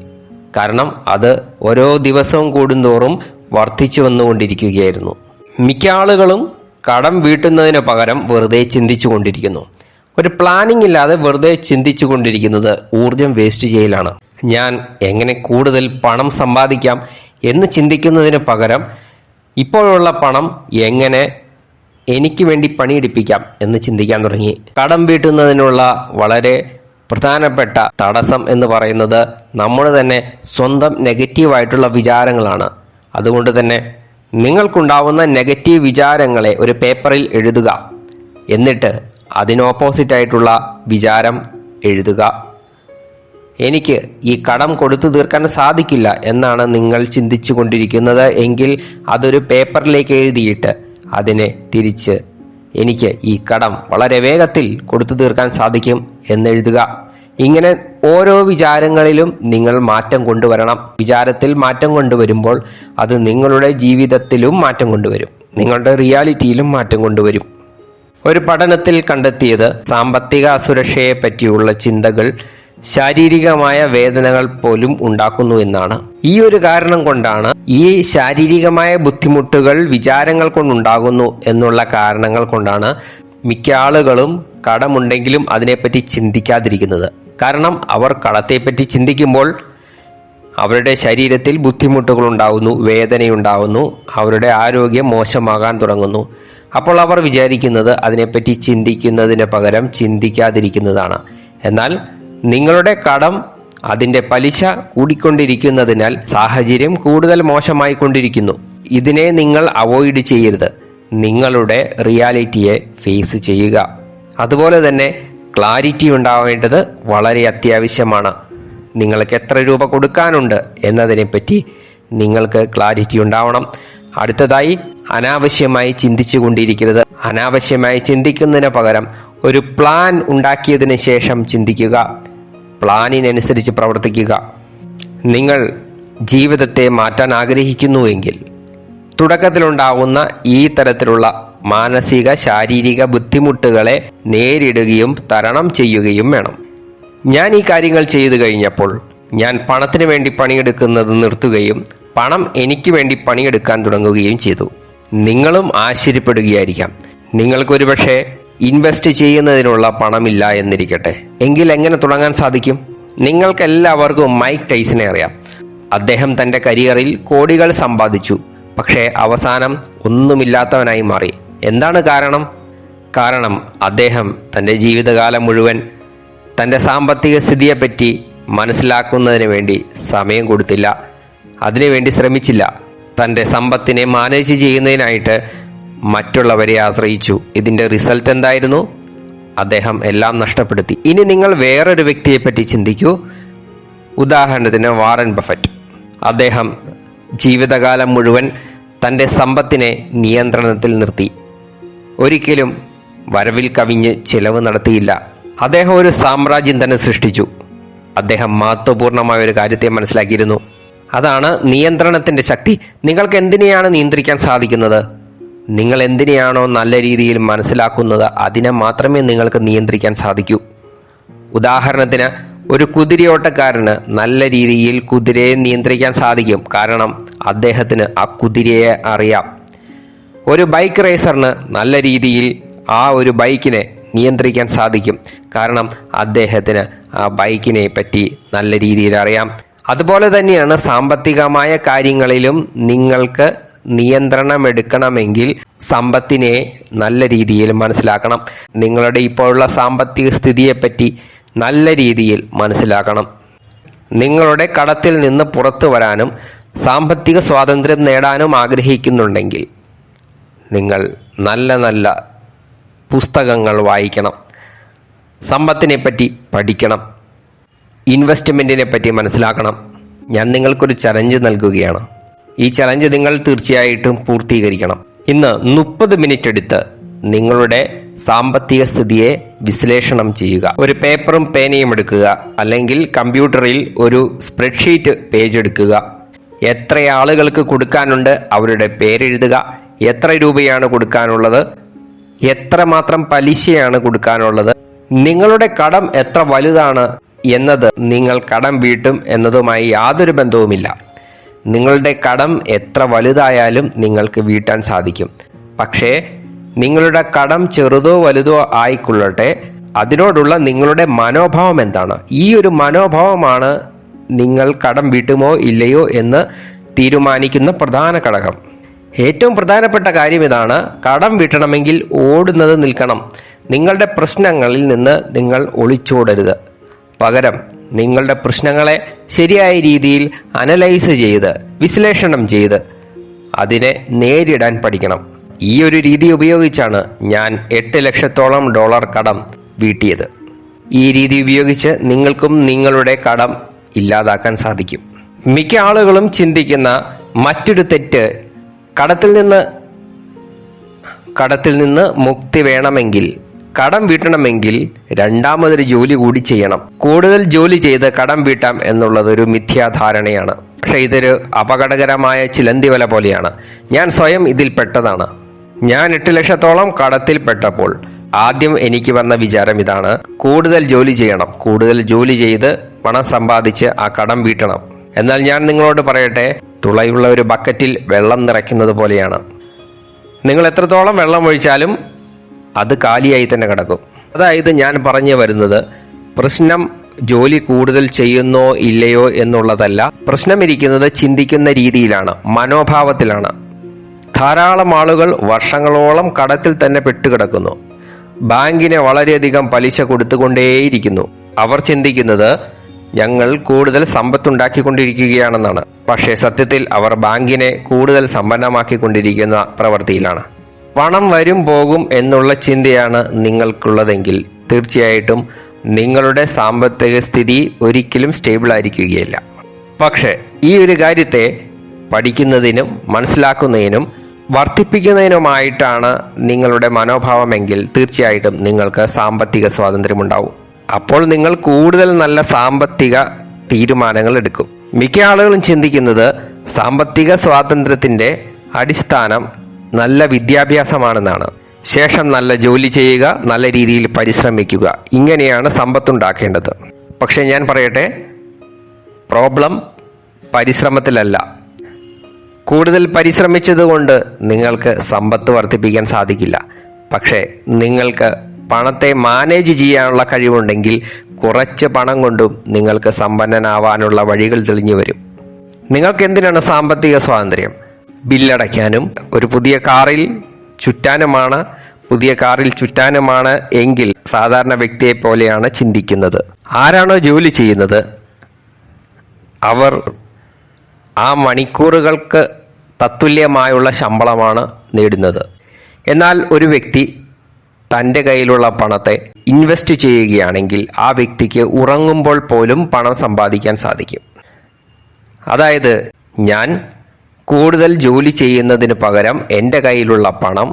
കാരണം അത് ഓരോ ദിവസവും കൂടുന്തോറും വർദ്ധിച്ചു വന്നുകൊണ്ടിരിക്കുകയായിരുന്നു. മിക്ക ആളുകളും കടം വീട്ടുന്നതിന് പകരം വെറുതെ ചിന്തിച്ചു കൊണ്ടിരിക്കുന്നു. ഒരു പ്ലാനിങ് ഇല്ലാതെ വെറുതെ ചിന്തിച്ചു കൊണ്ടിരിക്കുന്നത് ഊർജം വേസ്റ്റ് ചെയ്യലാണ്. ഞാൻ എങ്ങനെ കൂടുതൽ പണം സമ്പാദിക്കാം എന്ന് ചിന്തിക്കുന്നതിന് പകരം ഇപ്പോഴുള്ള പണം എങ്ങനെ എനിക്ക് വേണ്ടി പണിയെടുപ്പിക്കാം എന്ന് ചിന്തിക്കാൻ തുടങ്ങി. കടം വീട്ടുന്നതിനുള്ള വളരെ പ്രധാനപ്പെട്ട തടസ്സം എന്ന് പറയുന്നത് നമ്മുടെ തന്നെ സ്വന്തം നെഗറ്റീവായിട്ടുള്ള വിചാരങ്ങളാണ്. അതുകൊണ്ട് തന്നെ നിങ്ങൾക്കുണ്ടാവുന്ന നെഗറ്റീവ് വിചാരങ്ങളെ ഒരു പേപ്പറിൽ എഴുതുക. എന്നിട്ട് അതിനോപ്പോസിറ്റായിട്ടുള്ള വിചാരം എഴുതുക. എനിക്ക് ഈ കടം കൊടുത്തു തീർക്കാൻ സാധിക്കില്ല എന്നാണ് നിങ്ങൾ ചിന്തിച്ചു കൊണ്ടിരിക്കുന്നത് എങ്കിൽ അതൊരു പേപ്പറിലേക്ക് എഴുതിയിട്ട് അതിനെ തിരിച്ച് എനിക്ക് ഈ കടം വളരെ വേഗത്തിൽ കൊടുത്തു തീർക്കാൻ സാധിക്കും എന്നെഴുതുക. ഇങ്ങനെ ഓരോ വിചാരങ്ങളിലും നിങ്ങൾ മാറ്റം കൊണ്ടുവരണം. വിചാരത്തിൽ മാറ്റം കൊണ്ടുവരുമ്പോൾ അത് നിങ്ങളുടെ ജീവിതത്തിലും മാറ്റം കൊണ്ടുവരും, നിങ്ങളുടെ റിയാലിറ്റിയിലും മാറ്റം കൊണ്ടുവരും. ഒരു പഠനത്തിൽ കണ്ടെത്തിയത് സാമ്പത്തിക അസുരക്ഷയെ പറ്റിയുള്ള ചിന്തകൾ ശാരീരികമായ വേദനകൾ പോലും ഉണ്ടാക്കുന്നു എന്നാണ്. ഈ ഒരു കാരണം കൊണ്ടാണ് ഈ ശാരീരികമായ ബുദ്ധിമുട്ടുകൾ വിചാരങ്ങൾ കൊണ്ടുണ്ടാകുന്നു എന്നുള്ള കാരണങ്ങൾ കൊണ്ടാണ് മിക്ക ആളുകളും കടമുണ്ടെങ്കിലും അതിനെപ്പറ്റി ചിന്തിക്കാതിരിക്കുന്നത്. കാരണം അവർ കടത്തെപ്പറ്റി ചിന്തിക്കുമ്പോൾ അവരുടെ ശരീരത്തിൽ ബുദ്ധിമുട്ടുകൾ ഉണ്ടാകുന്നു, വേദനയുണ്ടാകുന്നു, അവരുടെ ആരോഗ്യം മോശമാകാൻ തുടങ്ങുന്നു. അപ്പോൾ അവർ വിചാരിക്കുന്നത് അതിനെപ്പറ്റി ചിന്തിക്കുന്നതിന് പകരം ചിന്തിക്കാതിരിക്കുന്നതാണ്. എന്നാൽ നിങ്ങളുടെ കടം അതിൻ്റെ പലിശ കൂടിക്കൊണ്ടിരിക്കുന്നതിനാൽ സാഹചര്യം കൂടുതൽ മോശമായി കൊണ്ടിരിക്കുന്നു. ഇതിനെ നിങ്ങൾ അവോയ്ഡ് ചെയ്യരുത്. നിങ്ങളുടെ റിയാലിറ്റിയെ ഫേസ് ചെയ്യുക. അതുപോലെ തന്നെ ക്ലാരിറ്റി ഉണ്ടാവേണ്ടത് വളരെ അത്യാവശ്യമാണ്. നിങ്ങൾക്ക് എത്ര രൂപ കൊടുക്കാനുണ്ട് എന്നതിനെപ്പറ്റി നിങ്ങൾക്ക് ക്ലാരിറ്റി ഉണ്ടാവണം. അടുത്തതായി, അനാവശ്യമായി ചിന്തിച്ചു കൊണ്ടിരിക്കരുത്. അനാവശ്യമായി ചിന്തിക്കുന്നതിന് പകരം ഒരു പ്ലാൻ ഉണ്ടാക്കിയതിന് ശേഷം ചിന്തിക്കുക, പ്ലാനിനനുസരിച്ച് പ്രവർത്തിക്കുക. നിങ്ങൾ ജീവിതത്തെ മാറ്റാൻ ആഗ്രഹിക്കുന്നുവെങ്കിൽ തുടക്കത്തിലുണ്ടാകുന്ന ഈ തരത്തിലുള്ള മാനസിക ശാരീരിക ബുദ്ധിമുട്ടുകളെ നേരിടുകയും തരണം ചെയ്യുകയും വേണം. ഞാൻ ഈ കാര്യങ്ങൾ ചെയ്തു കഴിഞ്ഞപ്പോൾ ഞാൻ പണത്തിന് വേണ്ടി പണിയെടുക്കുന്നത് നിർത്തുകയും പണം എനിക്ക് വേണ്ടി പണിയെടുക്കാൻ തുടങ്ങുകയും ചെയ്തു. നിങ്ങളും ആശ്ചര്യപ്പെടുകയായിരിക്കാം, നിങ്ങൾക്കൊരു പക്ഷേ ഇൻവെസ്റ്റ് ചെയ്യുന്നതിനുള്ള പണമില്ല എന്നിരിക്കട്ടെ. എങ്കിൽ എങ്ങനെ തുടങ്ങാൻ സാധിക്കും? നിങ്ങൾക്കെല്ലാവർക്കും മൈക്ക് ടൈസനെ അറിയാം. അദ്ദേഹം തൻ്റെ കരിയറിൽ കോടികൾ സമ്പാദിച്ചു. പക്ഷേ അവസാനം ഒന്നുമില്ലാത്തവനായി മാറി. എന്താണ് കാരണം? കാരണം അദ്ദേഹം തൻ്റെ ജീവിതകാലം മുഴുവൻ തൻ്റെ സാമ്പത്തിക സ്ഥിതിയെപ്പറ്റി മനസ്സിലാക്കുന്നതിന് വേണ്ടി സമയം കൊടുത്തില്ല, അതിനുവേണ്ടി ശ്രമിച്ചില്ല. തൻ്റെ സമ്പത്തിനെ മാനേജ് ചെയ്യുന്നതിനായിട്ട് മറ്റുള്ളവരെ ആശ്രയിച്ചു. ഇതിൻ്റെ റിസൾട്ട് എന്തായിരുന്നു? അദ്ദേഹം എല്ലാം നഷ്ടപ്പെടുത്തി. ഇനി നിങ്ങൾ വേറൊരു വ്യക്തിയെപ്പറ്റി ചിന്തിക്കൂ. ഉദാഹരണത്തിന് വാറൻ ബഫറ്റ്. അദ്ദേഹം ജീവിതകാലം മുഴുവൻ തൻ്റെ സമ്പത്തിനെ നിയന്ത്രണത്തിൽ നിർത്തി. ഒരിക്കലും വരവിൽ കവിഞ്ഞ് ചിലവ് നടത്തിയില്ല. അദ്ദേഹം ഒരു സാമ്രാജ്യം തന്നെ സൃഷ്ടിച്ചു. അദ്ദേഹം മഹത്വപൂർണമായ ഒരു കാര്യത്തെ മനസ്സിലാക്കിയിരുന്നു. അതാണ് നിയന്ത്രണത്തിൻ്റെ ശക്തി. നിങ്ങൾക്ക് എന്തിനെയാണ് നിയന്ത്രിക്കാൻ സാധിക്കുന്നത്? നിങ്ങൾ എന്തിനെയാണോ നല്ല രീതിയിൽ മനസ്സിലാക്കുന്നത് അതിനെ മാത്രമേ നിങ്ങൾക്ക് നിയന്ത്രിക്കാൻ സാധിക്കൂ. ഉദാഹരണത്തിന് ഒരു കുതിരയോട്ടക്കാരന് നല്ല രീതിയിൽ കുതിരയെ നിയന്ത്രിക്കാൻ സാധിക്കും, കാരണം അദ്ദേഹത്തിന് ആ കുതിരയെ അറിയാം. ഒരു ബൈക്ക് റേസറിന് നല്ല രീതിയിൽ ആ ഒരു ബൈക്കിനെ നിയന്ത്രിക്കാൻ സാധിക്കും, കാരണം അദ്ദേഹത്തിന് ആ ബൈക്കിനെ പറ്റി നല്ല രീതിയിൽ അറിയാം. അതുപോലെ തന്നെയാണ് സാമ്പത്തികമായ കാര്യങ്ങളിലും നിങ്ങൾക്ക് നിയന്ത്രണം എടുക്കണമെങ്കിൽ സമ്പത്തിനെ നല്ല രീതിയിൽ മനസ്സിലാക്കണം. നിങ്ങളുടെ ഇപ്പോഴുള്ള സാമ്പത്തിക സ്ഥിതിയെപ്പറ്റി നല്ല രീതിയിൽ മനസ്സിലാക്കണം. നിങ്ങളുടെ കടത്തിൽ നിന്ന് പുറത്തു വരാനും സാമ്പത്തിക സ്വാതന്ത്ര്യം നേടാനും ആഗ്രഹിക്കുന്നുണ്ടെങ്കിൽ നിങ്ങൾ നല്ല നല്ല പുസ്തകങ്ങൾ വായിക്കണം, സമ്പത്തിനെ പറ്റി പഠിക്കണം, ഇൻവെസ്റ്റ്മെൻറ്റിനെ പറ്റി മനസ്സിലാക്കണം. ഞാൻ നിങ്ങൾക്കൊരു ചലഞ്ച് നൽകുകയാണ്. ഈ ചലഞ്ച് നിങ്ങൾ തീർച്ചയായിട്ടും പൂർത്തീകരിക്കണം. ഇന്ന് 30 മിനിറ്റ് എടുത്ത് നിങ്ങളുടെ സാമ്പത്തിക സ്ഥിതിയെ വിശ്ലേഷണം ചെയ്യുക. ഒരു പേപ്പറും പേനയും എടുക്കുക, അല്ലെങ്കിൽ കമ്പ്യൂട്ടറിൽ ഒരു സ്പ്രെഡ്ഷീറ്റ് പേജ് എടുക്കുക. എത്ര ആളുകൾക്ക് കൊടുക്കാനുണ്ട് അവരുടെ പേരെഴുതുക. എത്ര രൂപയാണ് കൊടുക്കാനുള്ളത്, എത്രമാത്രം പലിശയാണ് കൊടുക്കാനുള്ളത്, നിങ്ങളുടെ കടം എത്ര വലുതാണ് എന്നത് നിങ്ങൾ കടം വീട്ടും എന്നതുമായി യാതൊരു ബന്ധവുമില്ല. നിങ്ങളുടെ കടം എത്ര വലുതായാലും നിങ്ങൾക്ക് വീട്ടാൻ സാധിക്കും. പക്ഷേ നിങ്ങളുടെ കടം ചെറുതോ വലുതോ ആയിക്കൊള്ളട്ടെ, അതിനോടുള്ള നിങ്ങളുടെ മനോഭാവം എന്താണ്? ഈ ഒരു മനോഭാവമാണ് നിങ്ങൾ കടം വീട്ടുമോ ഇല്ലയോ എന്ന് തീരുമാനിക്കുന്ന പ്രധാന ഘടകം. ഏറ്റവും പ്രധാനപ്പെട്ട കാര്യം ഇതാണ്: കടം വീട്ടണമെങ്കിൽ ഓടുന്നത് നിൽക്കണം. നിങ്ങളുടെ പ്രശ്നങ്ങളിൽ നിന്ന് നിങ്ങൾ ഒളിച്ചോടരുത്. പകരം നിങ്ങളുടെ പ്രശ്നങ്ങളെ ശരിയായ രീതിയിൽ അനലൈസ് ചെയ്ത് വിശ്ലേഷണം ചെയ്ത് അതിനെ നേരിടാൻ പഠിക്കണം. ഈ ഒരു രീതി ഉപയോഗിച്ചാണ് ഞാൻ $8 ലക്ഷത്തോളം കടം വീട്ടിയത്. ഈ രീതി ഉപയോഗിച്ച് നിങ്ങൾക്കും നിങ്ങളുടെ കടം ഇല്ലാതാക്കാൻ സാധിക്കും. മിക്ക ആളുകളും ചിന്തിക്കുന്ന മറ്റൊരു തെറ്റ്, കടത്തിൽ നിന്ന് മുക്തി വേണമെങ്കിൽ, കടം വീട്ടണമെങ്കിൽ രണ്ടാമതൊരു ജോലി കൂടി ചെയ്യണം. കൂടുതൽ ജോലി ചെയ്ത് കടം വീട്ടാം എന്നുള്ളത് ഒരു മിഥ്യാധാരണയാണ്. പക്ഷേ ഇതൊരു അപകടകരമായ ചിലന്തി വല പോലെയാണ്. ഞാൻ സ്വയം ഇതിൽ പെട്ടതാണ്. ഞാൻ 8 ലക്ഷത്തോളം കടത്തിൽ പെട്ടപ്പോൾ ആദ്യം എനിക്ക് വന്ന വിചാരം ഇതാണ്: കൂടുതൽ ജോലി ചെയ്യണം, കൂടുതൽ ജോലി ചെയ്ത് പണം സമ്പാദിച്ച് ആ കടം വീട്ടണം. എന്നാൽ ഞാൻ നിങ്ങളോട് പറയട്ടെ, തുളയുള്ള ഒരു ബക്കറ്റിൽ വെള്ളം നിറയ്ക്കുന്നത് പോലെയാണ്. നിങ്ങൾ എത്രത്തോളം വെള്ളം ഒഴിച്ചാലും അത് കാലിയായി തന്നെ കിടക്കും. അതായത് ഞാൻ പറഞ്ഞു വരുന്നത്, പ്രശ്നം ജോലി കൂടുതൽ ചെയ്യുന്നോ ഇല്ലയോ എന്നുള്ളതല്ല. പ്രശ്നം ഇരിക്കുന്നത് ചിന്തിക്കുന്ന രീതിയിലാണ്, മനോഭാവത്തിലാണ്. ധാരാളം ആളുകൾ വർഷങ്ങളോളം കടത്തിൽ തന്നെ പെട്ടുകിടക്കുന്നു. ബാങ്കിന് വളരെയധികം പലിശ കൊടുത്തുകൊണ്ടേയിരിക്കുന്നു. അവർ ചിന്തിക്കുന്നത് ഞങ്ങൾ കൂടുതൽ സമ്പത്തുണ്ടാക്കിക്കൊണ്ടിരിക്കുകയാണെന്നാണ്. പക്ഷേ സത്യത്തിൽ അവർ ബാങ്കിനെ കൂടുതൽ സമ്പന്നമാക്കിക്കൊണ്ടിരിക്കുന്ന പ്രവൃത്തിയിലാണ്. പണം വരും പോകും എന്നുള്ള ചിന്തയാണ് നിങ്ങൾക്കുള്ളതെങ്കിൽ തീർച്ചയായിട്ടും നിങ്ങളുടെ സാമ്പത്തിക സ്ഥിതി ഒരിക്കലും സ്റ്റേബിൾ ആയിരിക്കുകയില്ല. പക്ഷേ ഈ ഒരു കാര്യത്തെ പഠിക്കുന്നതിനും മനസ്സിലാക്കുന്നതിനും വർദ്ധിപ്പിക്കുന്നതിനുമായിട്ടാണ് നിങ്ങളുടെ മനോഭാവമെങ്കിൽ തീർച്ചയായിട്ടും നിങ്ങൾക്ക് സാമ്പത്തിക സ്വാതന്ത്ര്യമുണ്ടാവും. അപ്പോൾ നിങ്ങൾ കൂടുതൽ നല്ല സാമ്പത്തിക തീരുമാനങ്ങൾ എടുക്കും. മിക്ക ആളുകളും ചിന്തിക്കുന്നത് സാമ്പത്തിക സ്വാതന്ത്ര്യത്തിൻ്റെ അടിസ്ഥാനം നല്ല വിദ്യാഭ്യാസമാണെന്നാണ്. ശേഷം നല്ല ജോലി ചെയ്യുക, നല്ല രീതിയിൽ പരിശ്രമിക്കുക, ഇങ്ങനെയാണ് സമ്പത്തുണ്ടാക്കേണ്ടത്. പക്ഷെ ഞാൻ പറയട്ടെ, പ്രോബ്ലം പരിശ്രമത്തിലല്ല. കൂടുതൽ പരിശ്രമിച്ചതുകൊണ്ട് നിങ്ങൾക്ക് സമ്പത്ത് വർദ്ധിപ്പിക്കാൻ സാധിക്കില്ല. പക്ഷേ നിങ്ങൾക്ക് പണത്തെ മാനേജ് ചെയ്യാനുള്ള കഴിവുണ്ടെങ്കിൽ കുറച്ച് പണം കൊണ്ടും നിങ്ങൾക്ക് സമ്പന്നനാവാനുള്ള വഴികൾ തെളിഞ്ഞു വരും. നിങ്ങൾക്ക് എന്തിനാണ് സാമ്പത്തിക സ്വാതന്ത്ര്യം? ബില്ലടയ്ക്കാനും ഒരു പുതിയ കാറിൽ ചുറ്റാനുമാണ് എങ്കിൽ സാധാരണ വ്യക്തിയെ പോലെയാണ് ചിന്തിക്കുന്നത്. ആരാണോ ജോലി ചെയ്യുന്നത് അവർ ആ മണിക്കൂറുകൾക്ക് തത്തുല്യമായുള്ള ശമ്പളമാണ് നേടുന്നത്. എന്നാൽ ഒരു വ്യക്തി തൻ്റെ കയ്യിലുള്ള പണത്തെ ഇൻവെസ്റ്റ് ചെയ്യുകയാണെങ്കിൽ ആ വ്യക്തിക്ക് ഉറങ്ങുമ്പോൾ പോലും പണം സമ്പാദിക്കാൻ സാധിക്കും. അതായത് ഞാൻ കൂടുതൽ ജോലി ചെയ്യുന്നതിന് പകരം എൻ്റെ കയ്യിലുള്ള പണം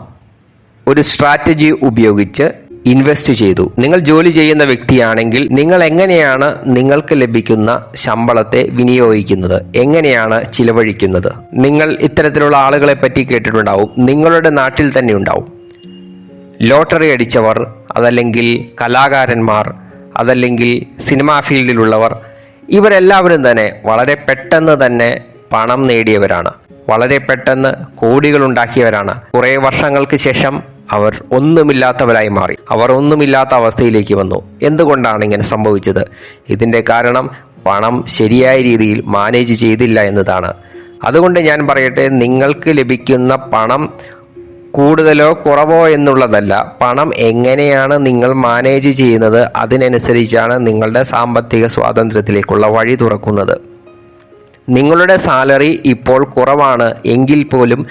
ഒരു സ്ട്രാറ്റജി ഉപയോഗിച്ച് ഇൻവെസ്റ്റ് ചെയ്തു. നിങ്ങൾ ജോലി ചെയ്യുന്ന വ്യക്തിയാണെങ്കിൽ നിങ്ങൾ എങ്ങനെയാണ് നിങ്ങൾക്ക് ലഭിക്കുന്ന ശമ്പളത്തെ വിനിയോഗിക്കുന്നത്, എങ്ങനെയാണ് ചിലവഴിക്കുന്നത്? നിങ്ങൾ ഇത്തരത്തിലുള്ള ആളുകളെ പറ്റി കേട്ടിട്ടുണ്ടാവും, നിങ്ങളുടെ നാട്ടിൽ തന്നെ ഉണ്ടാവും. ലോട്ടറി അടിച്ചവർ, അതല്ലെങ്കിൽ കലാകാരന്മാർ, അതല്ലെങ്കിൽ സിനിമാ ഫീൽഡിലുള്ളവർ, ഇവരെല്ലാവരും തന്നെ വളരെ പെട്ടെന്ന് തന്നെ പണം നേടിയവരാണ്, വളരെ പെട്ടെന്ന് കോടികൾ ഉണ്ടാക്കിയവരാണ്. കുറേ വർഷങ്ങൾക്ക് ശേഷം അവർ ഒന്നുമില്ലാത്തവരായി മാറി, അവർ ഒന്നുമില്ലാത്ത അവസ്ഥയിലേക്ക് വന്നു. എന്തുകൊണ്ടാണ് ഇങ്ങനെ സംഭവിച്ചത്? ഇതിൻ്റെ കാരണം പണം ശരിയായ രീതിയിൽ മാനേജ് ചെയ്തില്ല എന്നതാണ്. അതുകൊണ്ട് ഞാൻ പറയട്ടെ, നിങ്ങൾക്ക് ലഭിക്കുന്ന പണം കൂടുതലോ കുറവോ എന്നുള്ളതല്ല, പണം എങ്ങനെയാണ് നിങ്ങൾ മാനേജ് ചെയ്യുന്നത് അതിനനുസരിച്ചാണ് നിങ്ങളുടെ സാമ്പത്തിക സ്വാതന്ത്ര്യത്തിലേക്കുള്ള വഴി തുറക്കുന്നത്. നിങ്ങളുടെ സാലറി ഇപ്പോൾ കുറവാണ് എങ്കിൽ പോലും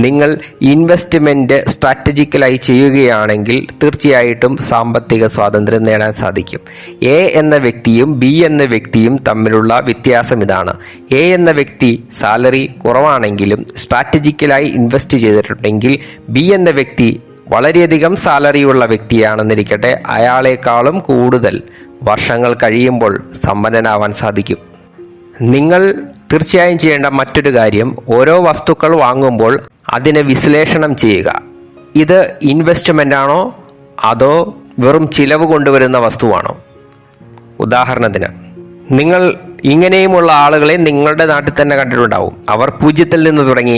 നിങ്ങൾ ഇൻവെസ്റ്റ്മെൻറ്റ് സ്ട്രാറ്റജിക്കലായി ചെയ്യുകയാണെങ്കിൽ തീർച്ചയായിട്ടും സാമ്പത്തിക സ്വാതന്ത്ര്യം നേടാൻ സാധിക്കും. എ എന്ന വ്യക്തിയും ബി എന്ന വ്യക്തിയും തമ്മിലുള്ള വ്യത്യാസം ഇതാണ്. എ എന്ന വ്യക്തി സാലറി കുറവാണെങ്കിലും സ്ട്രാറ്റജിക്കലായി ഇൻവെസ്റ്റ് ചെയ്തിട്ടുണ്ടെങ്കിൽ ബി എന്ന വ്യക്തി വളരെയധികം സാലറിയുള്ള വ്യക്തിയാണെന്നിരിക്കട്ടെ, അയാളെക്കാളും കൂടുതൽ വർഷങ്ങൾ കഴിയുമ്പോൾ സമ്പന്നനാവാൻ സാധിക്കും. നിങ്ങൾ തീർച്ചയായും ചെയ്യേണ്ട മറ്റൊരു കാര്യം, ഓരോ വസ്തുക്കൾ വാങ്ങുമ്പോൾ അതിനെ വിശ്ലേഷണം ചെയ്യുക. ഇത് ഇൻവെസ്റ്റ്മെൻ്റ് ആണോ അതോ വെറും ചിലവ് കൊണ്ടുവരുന്ന വസ്തുവാണോ? ഉദാഹരണത്തിന്, നിങ്ങൾ ഇങ്ങനെയുമുള്ള ആളുകളെ നിങ്ങളുടെ നാട്ടിൽ തന്നെ കണ്ടിട്ടുണ്ടാവും. അവർ പൂജ്യത്തിൽ നിന്ന് തുടങ്ങി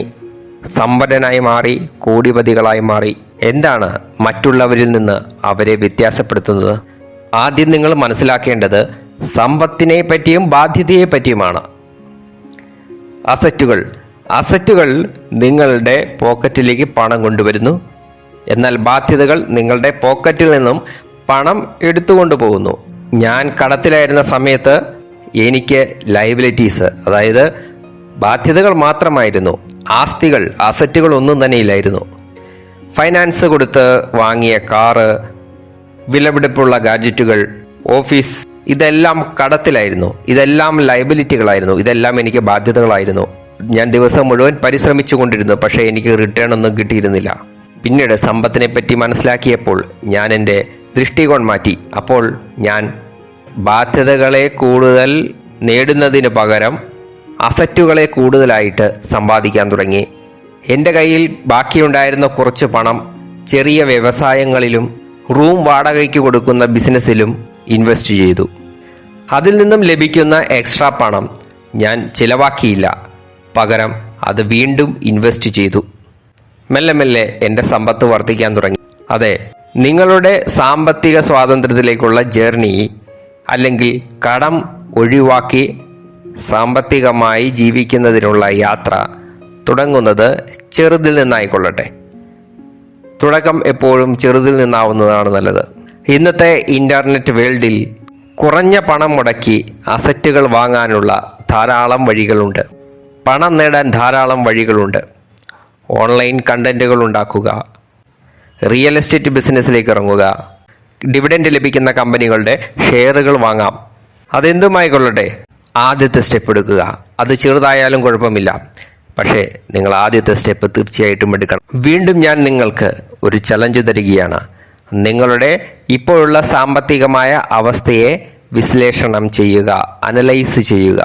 സമ്പന്നനായി മാറി, കോടിപതികളായി മാറി. എന്താണ് മറ്റുള്ളവരിൽ നിന്ന് അവരെ വ്യത്യാസപ്പെടുത്തുന്നത്? ആദ്യം നിങ്ങൾ മനസ്സിലാക്കേണ്ടത് സമ്പത്തിനെ പറ്റിയും ബാധ്യതയെ പറ്റിയുമാണ്. അസറ്റുകൾ നിങ്ങളുടെ പോക്കറ്റിലേക്ക് പണം കൊണ്ടുവരുന്നു, എന്നാൽ ബാധ്യതകൾ നിങ്ങളുടെ പോക്കറ്റിൽ നിന്നും പണം എടുത്തുകൊണ്ടു പോകുന്നു. ഞാൻ കടത്തിലായിരുന്ന സമയത്ത് എനിക്ക് ലയബിലിറ്റീസ്, അതായത് ബാധ്യതകൾ മാത്രമായിരുന്നു, അസറ്റുകൾ ഒന്നും തന്നെ ഇല്ലായിരുന്നു. ഫൈനാൻസ് കൊടുത്ത് വാങ്ങിയ കാറ്, വിലപിടിപ്പുള്ള ഗാഡ്ജറ്റുകൾ, ഓഫീസ്, ഇതെല്ലാം കടത്തിലായിരുന്നു, ഇതെല്ലാം ലയബിലിറ്റികളായിരുന്നു, ഇതെല്ലാം എനിക്ക് ബാധ്യതകളായിരുന്നു. ഞാൻ ദിവസം മുഴുവൻ പരിശ്രമിച്ചു കൊണ്ടിരുന്നു, പക്ഷേ എനിക്ക് റിട്ടേൺ ഒന്നും കിട്ടിയിരുന്നില്ല. പിന്നീട് സമ്പത്തിനെ പറ്റി മനസ്സിലാക്കിയപ്പോൾ ഞാൻ എൻ്റെ ദൃഷ്ടികോൺ മാറ്റി. അപ്പോൾ ഞാൻ ബാധ്യതകളെ കൂടുതൽ നേടുന്നതിന് പകരം അസറ്റുകളെ കൂടുതലായിട്ട് സമ്പാദിക്കാൻ തുടങ്ങി. എൻ്റെ കയ്യിൽ ബാക്കിയുണ്ടായിരുന്ന കുറച്ച് പണം ചെറിയ വ്യവസായങ്ങളിലും റൂം വാടകയ്ക്ക് കൊടുക്കുന്ന ബിസിനസ്സിലും ഇൻവെസ്റ്റ് ചെയ്തു. അതിൽ നിന്നും ലഭിക്കുന്ന എക്സ്ട്രാ പണം ഞാൻ ചിലവാക്കിയില്ല, പകരം അത് വീണ്ടും ഇൻവെസ്റ്റ് ചെയ്തു. മെല്ലെ മെല്ലെ എൻ്റെ സമ്പത്ത് വർദ്ധിക്കാൻ തുടങ്ങി. അതെ, നിങ്ങളുടെ സാമ്പത്തിക സ്വാതന്ത്ര്യത്തിലേക്കുള്ള ജേർണി, അല്ലെങ്കിൽ കടം ഒഴിവാക്കി സാമ്പത്തികമായി ജീവിക്കുന്നതിനുള്ള യാത്ര തുടങ്ങുന്നത് ചെറുതിൽ നിന്നായിക്കൊള്ളട്ടെ. തുടക്കം എപ്പോഴും ചെറുതിൽ നിന്നാവുന്നതാണ് നല്ലത്. ഇന്നത്തെ ഇൻ്റർനെറ്റ് വേൾഡിൽ കുറഞ്ഞ പണം മുടക്കി അസറ്റുകൾ വാങ്ങാനുള്ള ധാരാളം വഴികളുണ്ട്. പണം നേടാൻ ധാരാളം വഴികളുണ്ട്. ഓൺലൈൻ കണ്ടന്റുകൾ ഉണ്ടാക്കുക, റിയൽ എസ്റ്റേറ്റ് ബിസിനസ്സിലേക്ക് ഇറങ്ങുക, ഡിവിഡൻഡ് ലഭിക്കുന്ന കമ്പനികളുടെ ഷെയറുകൾ വാങ്ങാം. അതെന്തുമായിക്കൊള്ളട്ടെ, ആദ്യത്തെ സ്റ്റെപ്പ് എടുക്കുക. അത് ചെറുതായാലും കുഴപ്പമില്ല, പക്ഷേ നിങ്ങൾ ആദ്യത്തെ സ്റ്റെപ്പ് തീർച്ചയായിട്ടും എടുക്കണം. വീണ്ടും ഞാൻ നിങ്ങൾക്ക് ഒരു ചലഞ്ച് തരികയാണ്. നിങ്ങളുടെ ഇപ്പോഴുള്ള സാമ്പത്തികമായ അവസ്ഥയെ വിശ്ലേഷണം ചെയ്യുക, അനലൈസ് ചെയ്യുക.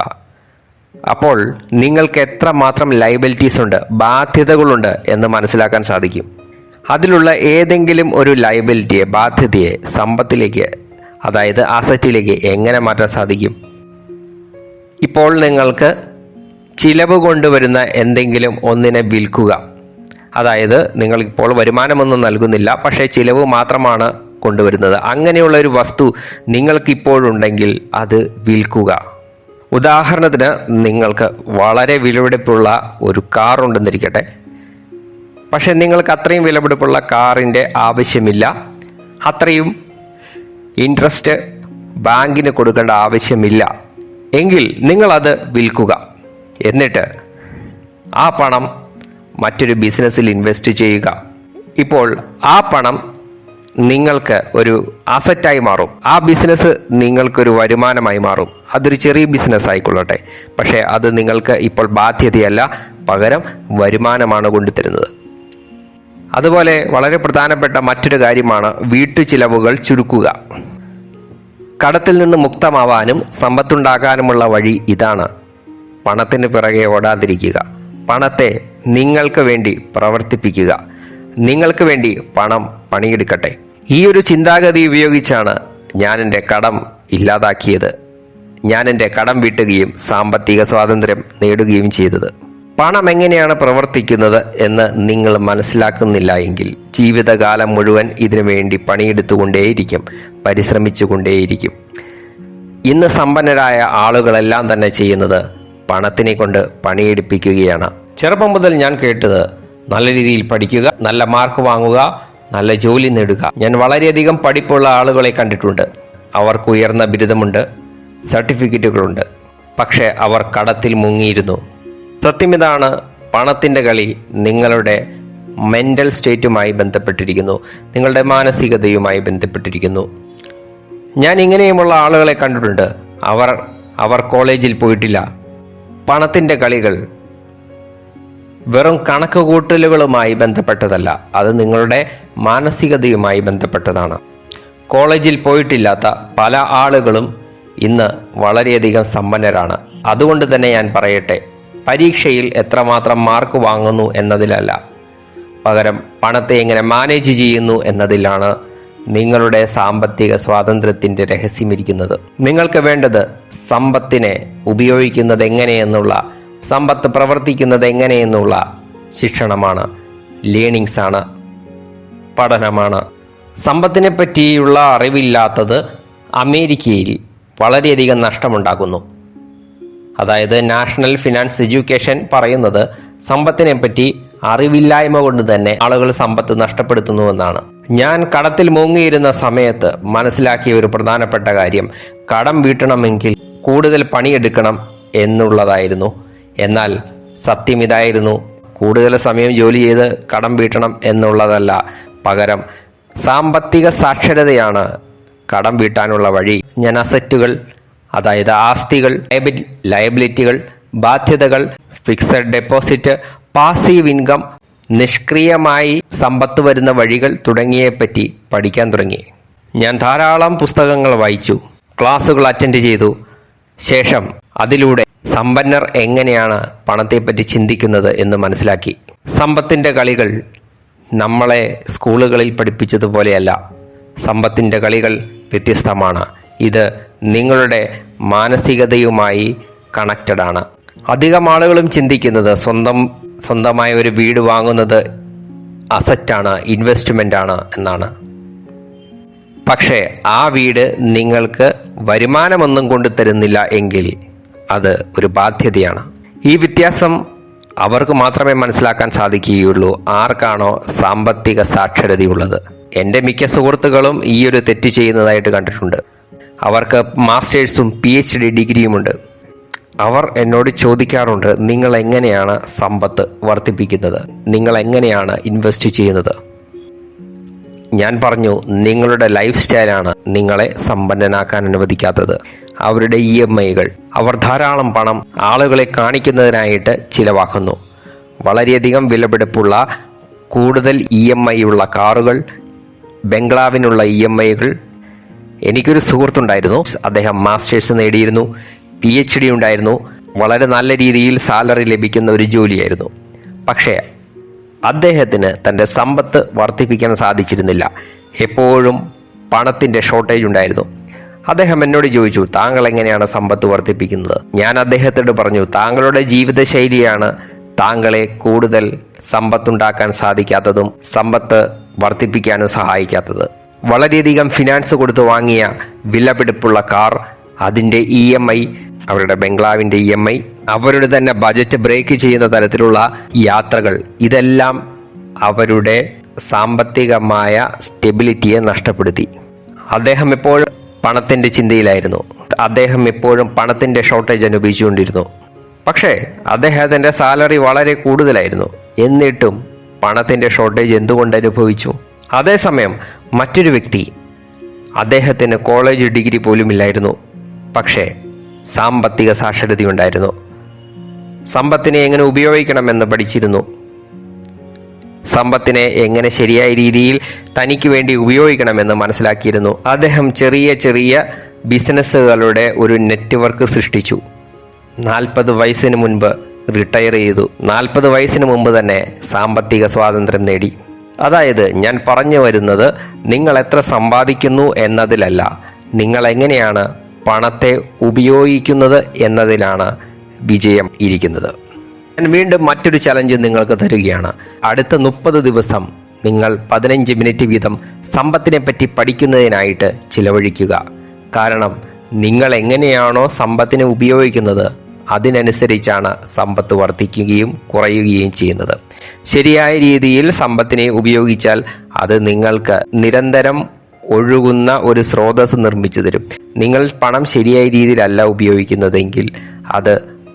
അപ്പോൾ നിങ്ങൾക്ക് എത്രമാത്രം ലയബിലിറ്റീസ് ഉണ്ട്, ബാധ്യതകളുണ്ട് എന്ന് മനസ്സിലാക്കാൻ സാധിക്കും. അതിലുള്ള ഏതെങ്കിലും ഒരു ലയബിലിറ്റിയെ, ബാധ്യതയെ സമ്പത്തിലേക്ക്, അതായത് അസറ്റിലേക്ക് എങ്ങനെ മാറ്റാൻ സാധിക്കും? ഇപ്പോൾ നിങ്ങൾക്ക് ചിലവ് കൊണ്ടുവരുന്ന എന്തെങ്കിലും ഒന്നിനെ വിൽക്കുക. അതായത് നിങ്ങൾക്കിപ്പോൾ വരുമാനമൊന്നും നൽകുന്നില്ല, പക്ഷേ ചിലവ് മാത്രമാണ് കൊണ്ടുവരുന്നത്. അങ്ങനെയുള്ള ഒരു വസ്തു നിങ്ങൾക്കിപ്പോഴുണ്ടെങ്കിൽ അത് വിൽക്കുക. ഉദാഹരണത്തിന് നിങ്ങൾക്ക് വളരെ വിലപിടിപ്പുള്ള ഒരു കാർ ഉണ്ടെന്നിരിക്കട്ടെ. പക്ഷെ നിങ്ങൾക്ക് അത്രയും വിലപിടിപ്പുള്ള കാറിൻ്റെ ആവശ്യമില്ല, അത്രയും ഇൻട്രസ്റ്റ് ബാങ്കിന് കൊടുക്കേണ്ട ആവശ്യമില്ല എങ്കിൽ നിങ്ങളത് വിൽക്കുക. എന്നിട്ട് ആ പണം മറ്റൊരു ബിസിനസ്സിൽ ഇൻവെസ്റ്റ് ചെയ്യുക. ഇപ്പോൾ ആ പണം നിങ്ങൾക്ക് ഒരു അസറ്റായി മാറും. ആ ബിസിനസ് നിങ്ങൾക്കൊരു വരുമാനമായി മാറും. അതൊരു ചെറിയ ബിസിനസ് ആയിക്കൊള്ളട്ടെ, പക്ഷേ അത് നിങ്ങൾക്ക് ഇപ്പോൾ ബാധ്യതയല്ല, പകരം വരുമാനമാണ് കൊണ്ടുതരുന്നത്. അതുപോലെ വളരെ പ്രധാനപ്പെട്ട മറ്റൊരു കാര്യമാണ് വീട്ടുചിലവുകൾ ചുരുക്കുക. കടത്തിൽ നിന്ന് മുക്തമാവാനും സമ്പത്തുണ്ടാക്കാനുമുള്ള വഴി ഇതാണ്: പണത്തിന് പിറകെ ഓടാതിരിക്കുക. പണത്തെ നിങ്ങൾക്ക് വേണ്ടി പ്രവർത്തിപ്പിക്കുക. നിങ്ങൾക്ക് വേണ്ടി പണം പണിയെടുക്കട്ടെ. ഈ ഒരു ചിന്താഗതി ഉപയോഗിച്ചാണ് ഞാൻ എൻ്റെ കടം ഇല്ലാതാക്കിയത്. ഞാൻ എൻ്റെ കടം വീട്ടുകയും സാമ്പത്തിക സ്വാതന്ത്ര്യം നേടുകയും ചെയ്തത്. പണം എങ്ങനെയാണ് പ്രവർത്തിക്കുന്നത് എന്ന് നിങ്ങൾ മനസ്സിലാക്കുന്നില്ല എങ്കിൽ ജീവിതകാലം മുഴുവൻ ഇതിനു വേണ്ടി പണിയെടുത്തുകൊണ്ടേയിരിക്കും, പരിശ്രമിച്ചുകൊണ്ടേയിരിക്കും. ഇന്ന് സമ്പന്നരായ ആളുകളെല്ലാം തന്നെ ചെയ്യുന്നത് പണത്തിനെ കൊണ്ട് പണിയെടുപ്പിക്കുകയാണ്. ചെറുപ്പം മുതൽ ഞാൻ കേട്ടത് നല്ല രീതിയിൽ പഠിക്കുക, നല്ല മാർക്ക് വാങ്ങുക, നല്ല ജോലി നേടുക. ഞാൻ വളരെയധികം പഠിപ്പുള്ള ആളുകളെ കണ്ടിട്ടുണ്ട്. അവർക്ക് ഉയർന്ന ബിരുദമുണ്ട്, സർട്ടിഫിക്കറ്റുകളുണ്ട്, പക്ഷേ അവർ കടത്തിൽ മുങ്ങിയിരുന്നു. സത്യമിതാണ്, പണത്തിൻ്റെ കളി നിങ്ങളുടെ മെൻ്റൽ സ്റ്റേറ്റുമായി ബന്ധപ്പെട്ടിരിക്കുന്നു, നിങ്ങളുടെ മാനസികതയുമായി ബന്ധപ്പെട്ടിരിക്കുന്നു. ഞാൻ ഇങ്ങനെയുമുള്ള ആളുകളെ കണ്ടിട്ടുണ്ട്. അവർ കോളേജിൽ പോയിട്ടില്ല. പണത്തിൻ്റെ കളികൾ വെറും കണക്കുകൂട്ടലുകളുമായി ബന്ധപ്പെട്ടതല്ല, അത് നിങ്ങളുടെ മാനസികതയുമായി ബന്ധപ്പെട്ടതാണ്. കോളേജിൽ പോയിട്ടില്ലാത്ത പല ആളുകളും ഇന്ന് വളരെയധികം സമ്പന്നരാണ്. അതുകൊണ്ട് തന്നെ ഞാൻ പറയട്ടെ, പരീക്ഷയിൽ എത്രമാത്രം മാർക്ക് വാങ്ങുന്നു എന്നതിലല്ല, പകരം പണത്തെ എങ്ങനെ മാനേജ് ചെയ്യുന്നു എന്നതിലാണ് നിങ്ങളുടെ സാമ്പത്തിക സ്വാതന്ത്ര്യത്തിൻ്റെ രഹസ്യമിരിക്കുന്നത്. നിങ്ങൾക്ക് വേണ്ടത് സമ്പത്തിനെ ഉപയോഗിക്കുന്നത് എങ്ങനെയെന്നുള്ള, സമ്പത്ത് പ്രവർത്തിക്കുന്നത് എങ്ങനെയെന്നുള്ള ശിക്ഷണമാണ്, ലേണിങ്സ് ആണ്, പഠനമാണ്. സമ്പത്തിനെ പറ്റിയുള്ള അറിവില്ലാത്തത് അമേരിക്കയിൽ വളരെയധികം നഷ്ടമുണ്ടാക്കുന്നു. അതായത് നാഷണൽ ഫിനാൻസ് എഡ്യൂക്കേഷൻ പറയുന്നത് സമ്പത്തിനെ പറ്റി അറിവില്ലായ്മ കൊണ്ട് തന്നെ ആളുകൾ സമ്പത്ത് നഷ്ടപ്പെടുത്തുന്നുവെന്നാണ്. ഞാൻ കടത്തിൽ മുങ്ങിയിരുന്ന സമയത്ത് മനസ്സിലാക്കിയ ഒരു പ്രധാനപ്പെട്ട കാര്യം കടം വീട്ടണമെങ്കിൽ കൂടുതൽ പണിയെടുക്കണം എന്നുള്ളതായിരുന്നു. എന്നാൽ സത്യം ഇതായിരുന്നു: കൂടുതൽ സമയം ജോലി ചെയ്ത് കടം വീട്ടണം എന്നുള്ളതല്ല, പകരം സാമ്പത്തിക സാക്ഷരതയാണ് കടം വീട്ടാനുള്ള വഴി. ഞാൻ അസറ്റുകൾ, അതായത് ആസ്തികൾ, ലയബിലിറ്റികൾ, ബാധ്യതകൾ, ഫിക്സഡ് ഡെപ്പോസിറ്റ്, പാസീവ് ഇൻകം, നിഷ്ക്രിയമായി സമ്പത്ത് വരുന്ന വഴികൾ തുടങ്ങിയപറ്റി പഠിക്കാൻ തുടങ്ങി. ഞാൻ ധാരാളം പുസ്തകങ്ങൾ വായിച്ചു, ക്ലാസുകൾ അറ്റൻഡ് ചെയ്തു. ശേഷം അതിലൂടെ സമ്പന്നർ എങ്ങനെയാണ് പണത്തെപ്പറ്റി ചിന്തിക്കുന്നത് എന്ന് മനസ്സിലാക്കി. സമ്പത്തിൻ്റെ കളികൾ നമ്മളെ സ്കൂളുകളിൽ പഠിപ്പിച്ചതുപോലെയല്ല. സമ്പത്തിൻ്റെ കളികൾ വ്യത്യസ്തമാണ്. ഇത് നിങ്ങളുടെ മാനസികതയുമായി കണക്റ്റഡ് ആണ്. അധികം ആളുകളും ചിന്തിക്കുന്നത് സ്വന്തമായ ഒരു വീട് വാങ്ങുന്നത് അസറ്റാണ്, ഇൻവെസ്റ്റ്മെൻ്റ് ആണ് എന്നാണ്. പക്ഷേ ആ വീട് നിങ്ങൾക്ക് വരുമാനമൊന്നും കൊണ്ടുതരുന്നില്ല എങ്കിൽ അത് ഒരു ബാധ്യതയാണ്. ഈ വ്യത്യാസം അവർക്ക് മാത്രമേ മനസ്സിലാക്കാൻ സാധിക്കുകയുള്ളൂ ആർക്കാണോ സാമ്പത്തിക സാക്ഷരതയുള്ളത്. എൻ്റെ മിക്ക സുഹൃത്തുക്കളും ഈ ഒരു തെറ്റ് ചെയ്യുന്നതായിട്ട് കണ്ടിട്ടുണ്ട്. അവർക്ക് മാസ്റ്റേഴ്സും PhD ഡിഗ്രിയുമുണ്ട്. അവർ എന്നോട് ചോദിക്കാറുണ്ട്, നിങ്ങൾ എങ്ങനെയാണ് സമ്പത്ത് വർദ്ധിപ്പിക്കുന്നത്, നിങ്ങൾ എങ്ങനെയാണ് ഇൻവെസ്റ്റ് ചെയ്യുന്നത്? ഞാൻ പറഞ്ഞു, നിങ്ങളുടെ ലൈഫ് സ്റ്റൈലാണ് നിങ്ങളെ സമ്പന്നനാക്കാൻ അനുവദിക്കാത്തത്. അവരുടെ EMIകൾ, അവർ ധാരാളം പണം ആളുകളെ കാണിക്കുന്നതിനായിട്ട് ചിലവാക്കുന്നു. വളരെയധികം വിലപിടിപ്പുള്ള കൂടുതൽ EMI ഉള്ള കാറുകൾ, ബംഗ്ലാവിനുള്ള EMIകൾ. എനിക്കൊരു സുഹൃത്തുണ്ടായിരുന്നു, അദ്ദേഹം മാസ്റ്റേഴ്സ് നേടിയിരുന്നു, PhD ഉണ്ടായിരുന്നു, വളരെ നല്ല രീതിയിൽ സാലറി ലഭിക്കുന്ന ഒരു ജോലിയായിരുന്നു. പക്ഷേ അദ്ദേഹത്തിന് തൻ്റെ സമ്പത്ത് വർദ്ധിപ്പിക്കാൻ സാധിച്ചിരുന്നില്ല. എപ്പോഴും പണത്തിൻ്റെ ഷോർട്ടേജ് ഉണ്ടായിരുന്നു. അദ്ദേഹം എന്നോട് ചോദിച്ചു, താങ്കൾ എങ്ങനെയാണ് സമ്പത്ത് വർദ്ധിപ്പിക്കുന്നത്? ഞാൻ അദ്ദേഹത്തോട് പറഞ്ഞു, താങ്കളുടെ ജീവിതശൈലിയാണ് താങ്കളെ കൂടുതൽ സമ്പത്തുണ്ടാക്കാൻ സാധിക്കാത്തതും സമ്പത്ത് വർദ്ധിപ്പിക്കാനും സഹായിക്കാത്തത്. വളരെയധികം ഫിനാൻസ് കൊടുത്ത് വാങ്ങിയ വിലപിടിപ്പുള്ള കാർ, അതിൻ്റെ EMI, അവരുടെ ബംഗ്ലാവിൻ്റെ EMI, അവരുടെ തന്നെ ബജറ്റ് ബ്രേക്ക് ചെയ്യുന്ന തരത്തിലുള്ള യാത്രകൾ, ഇതെല്ലാം അവരുടെ സാമ്പത്തികമായ സ്റ്റെബിലിറ്റിയെ നഷ്ടപ്പെടുത്തി. അദ്ദേഹം എപ്പോഴും പണത്തിൻ്റെ ചിന്തയിലായിരുന്നു. അദ്ദേഹം എപ്പോഴും പണത്തിൻ്റെ ഷോർട്ടേജ് അനുഭവിച്ചുകൊണ്ടിരുന്നു. പക്ഷേ അദ്ദേഹത്തിൻ്റെ സാലറി വളരെ കൂടുതലായിരുന്നു. എന്നിട്ടും പണത്തിൻ്റെ ഷോർട്ടേജ് എന്തുകൊണ്ട് അനുഭവിച്ചു? അതേസമയം മറ്റൊരു വ്യക്തി, അദ്ദേഹത്തിന് കോളേജ് ഡിഗ്രി പോലും ഇല്ലായിരുന്നു. പക്ഷേ സാമ്പത്തിക സാക്ഷരതയുണ്ടായിരുന്നു. സമ്പത്തിനെ എങ്ങനെ ഉപയോഗിക്കണമെന്ന് പഠിച്ചിരുന്നു. സമ്പത്തിനെ എങ്ങനെ ശരിയായ രീതിയിൽ തനിക്ക് വേണ്ടി ഉപയോഗിക്കണമെന്ന് മനസ്സിലാക്കിയിരുന്നു. അദ്ദേഹം ചെറിയ ചെറിയ ബിസിനസ്സുകളുടെ ഒരു നെറ്റ്വർക്ക് സൃഷ്ടിച്ചു. 40 വയസ്സിന് മുൻപ് റിട്ടയർ ചെയ്തു. 40 വയസ്സിന് മുമ്പ് തന്നെ സാമ്പത്തിക സ്വാതന്ത്ര്യം നേടി. അതായത് ഞാൻ പറഞ്ഞു വരുന്നത്, നിങ്ങൾ എത്ര സമ്പാദിക്കുന്നു എന്നതിലല്ല, നിങ്ങൾ എങ്ങനെയാണ് പണത്തെ ഉപയോഗിക്കുന്നത് എന്നതിലാണ് വിജയം ഇരിക്കുന്നത്. ഞാൻ വീണ്ടും മറ്റൊരു ചലഞ്ച് നിങ്ങൾക്ക് തരികയാണ്. അടുത്ത 30 ദിവസം നിങ്ങൾ 15 മിനിറ്റ് വീതം സമ്പത്തിനെ പറ്റി പഠിക്കുന്നതിനായിട്ട് ചിലവഴിക്കുക. കാരണം നിങ്ങൾ എങ്ങനെയാണോ സമ്പത്തിനെ ഉപയോഗിക്കുന്നത്, അതിനനുസരിച്ചാണ് സമ്പത്ത് വർദ്ധിക്കുകയും കുറയുകയും ചെയ്യുന്നത്. ശരിയായ രീതിയിൽ സമ്പത്തിനെ ഉപയോഗിച്ചാൽ അത് നിങ്ങൾക്ക് നിരന്തരം ഒഴുകുന്ന ഒരു സ്രോതസ് നിർമ്മിച്ചു തരും. നിങ്ങൾ പണം ശരിയായ രീതിയിലല്ല ഉപയോഗിക്കുന്നതെങ്കിൽ അത്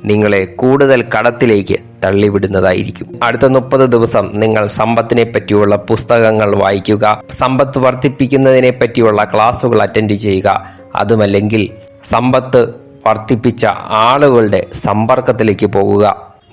നിങ്ങളെ കൂടുതൽ കടത്തിലേക്ക് തള്ളിവിടുന്നതായിരിക്കും. അടുത്ത 30 ദിവസം നിങ്ങൾ സമ്പത്തിനെ പറ്റിയുള്ള പുസ്തകങ്ങൾ വായിക്കുക, സമ്പത്ത് വർദ്ധിപ്പിക്കുന്നതിനെ പറ്റിയുള്ള ക്ലാസുകൾ അറ്റൻഡ് ചെയ്യുക. അതുമല്ലെങ്കിൽ സമ്പത്ത് വർദ്ധിപ്പിച്ച ആളുകളുടെ സമ്പർക്കത്തിലേക്ക് പോകുക.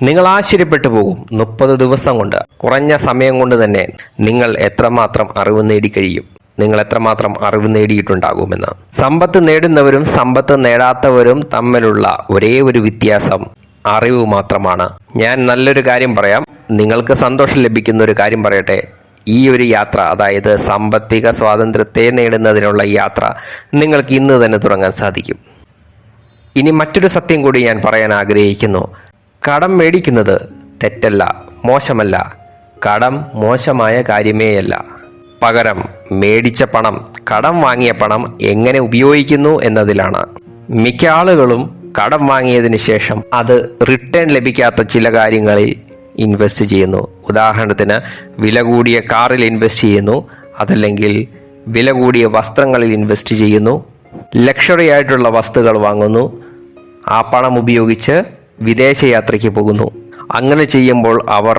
നിങ്ങൾ ആശ്ചര്യപ്പെട്ടു പോകും. 30 ദിവസം കൊണ്ട്, കുറഞ്ഞ സമയം കൊണ്ട് തന്നെ നിങ്ങൾ എത്രമാത്രം അറിവ് നേടിക്കഴിയും, നിങ്ങൾ എത്രമാത്രം അറിവ് നേടിയിട്ടുണ്ടാകുമെന്ന്. സമ്പത്ത് നേടുന്നവരും സമ്പത്ത് നേടാത്തവരും തമ്മിലുള്ള ഒരേ ഒരു വ്യത്യാസം അറിവ് മാത്രമാണ്. ഞാൻ നല്ലൊരു കാര്യം പറയാം, നിങ്ങൾക്ക് സന്തോഷം ലഭിക്കുന്ന ഒരു കാര്യം പറയട്ടെ. ഈ ഒരു യാത്ര, അതായത് സാമ്പത്തിക സ്വാതന്ത്ര്യത്തെ നേടുന്നതിനുള്ള യാത്ര, നിങ്ങൾക്ക് ഇന്ന് തന്നെ തുടങ്ങാൻ സാധിക്കും. ഇനി മറ്റൊരു സത്യം കൂടി ഞാൻ പറയാൻ ആഗ്രഹിക്കുന്നു. കടം മേടിക്കുന്നത് തെറ്റല്ല, മോശമല്ല. കടം മോശമായ കാര്യമേയല്ല. പകരം മേടിച്ച പണം, കടം വാങ്ങിയ പണം എങ്ങനെ ഉപയോഗിക്കുന്നു എന്നതിലാണ്. മിക്ക ആളുകളും കടം വാങ്ങിയതിന് ശേഷം അത് റിട്ടേൺ ലഭിക്കാത്ത ചില കാര്യങ്ങളിൽ ഇൻവെസ്റ്റ് ചെയ്യുന്നു. ഉദാഹരണത്തിന് വില കൂടിയ കാറിൽ ഇൻവെസ്റ്റ് ചെയ്യുന്നു, അതല്ലെങ്കിൽ വില കൂടിയ വസ്ത്രങ്ങളിൽ ഇൻവെസ്റ്റ് ചെയ്യുന്നു, ലക്ഷറി ആയിട്ടുള്ള വസ്തുക്കൾ വാങ്ങുന്നു, ആ പണം ഉപയോഗിച്ച് വിദേശയാത്രയ്ക്ക് പോകുന്നു. അങ്ങനെ ചെയ്യുമ്പോൾ അവർ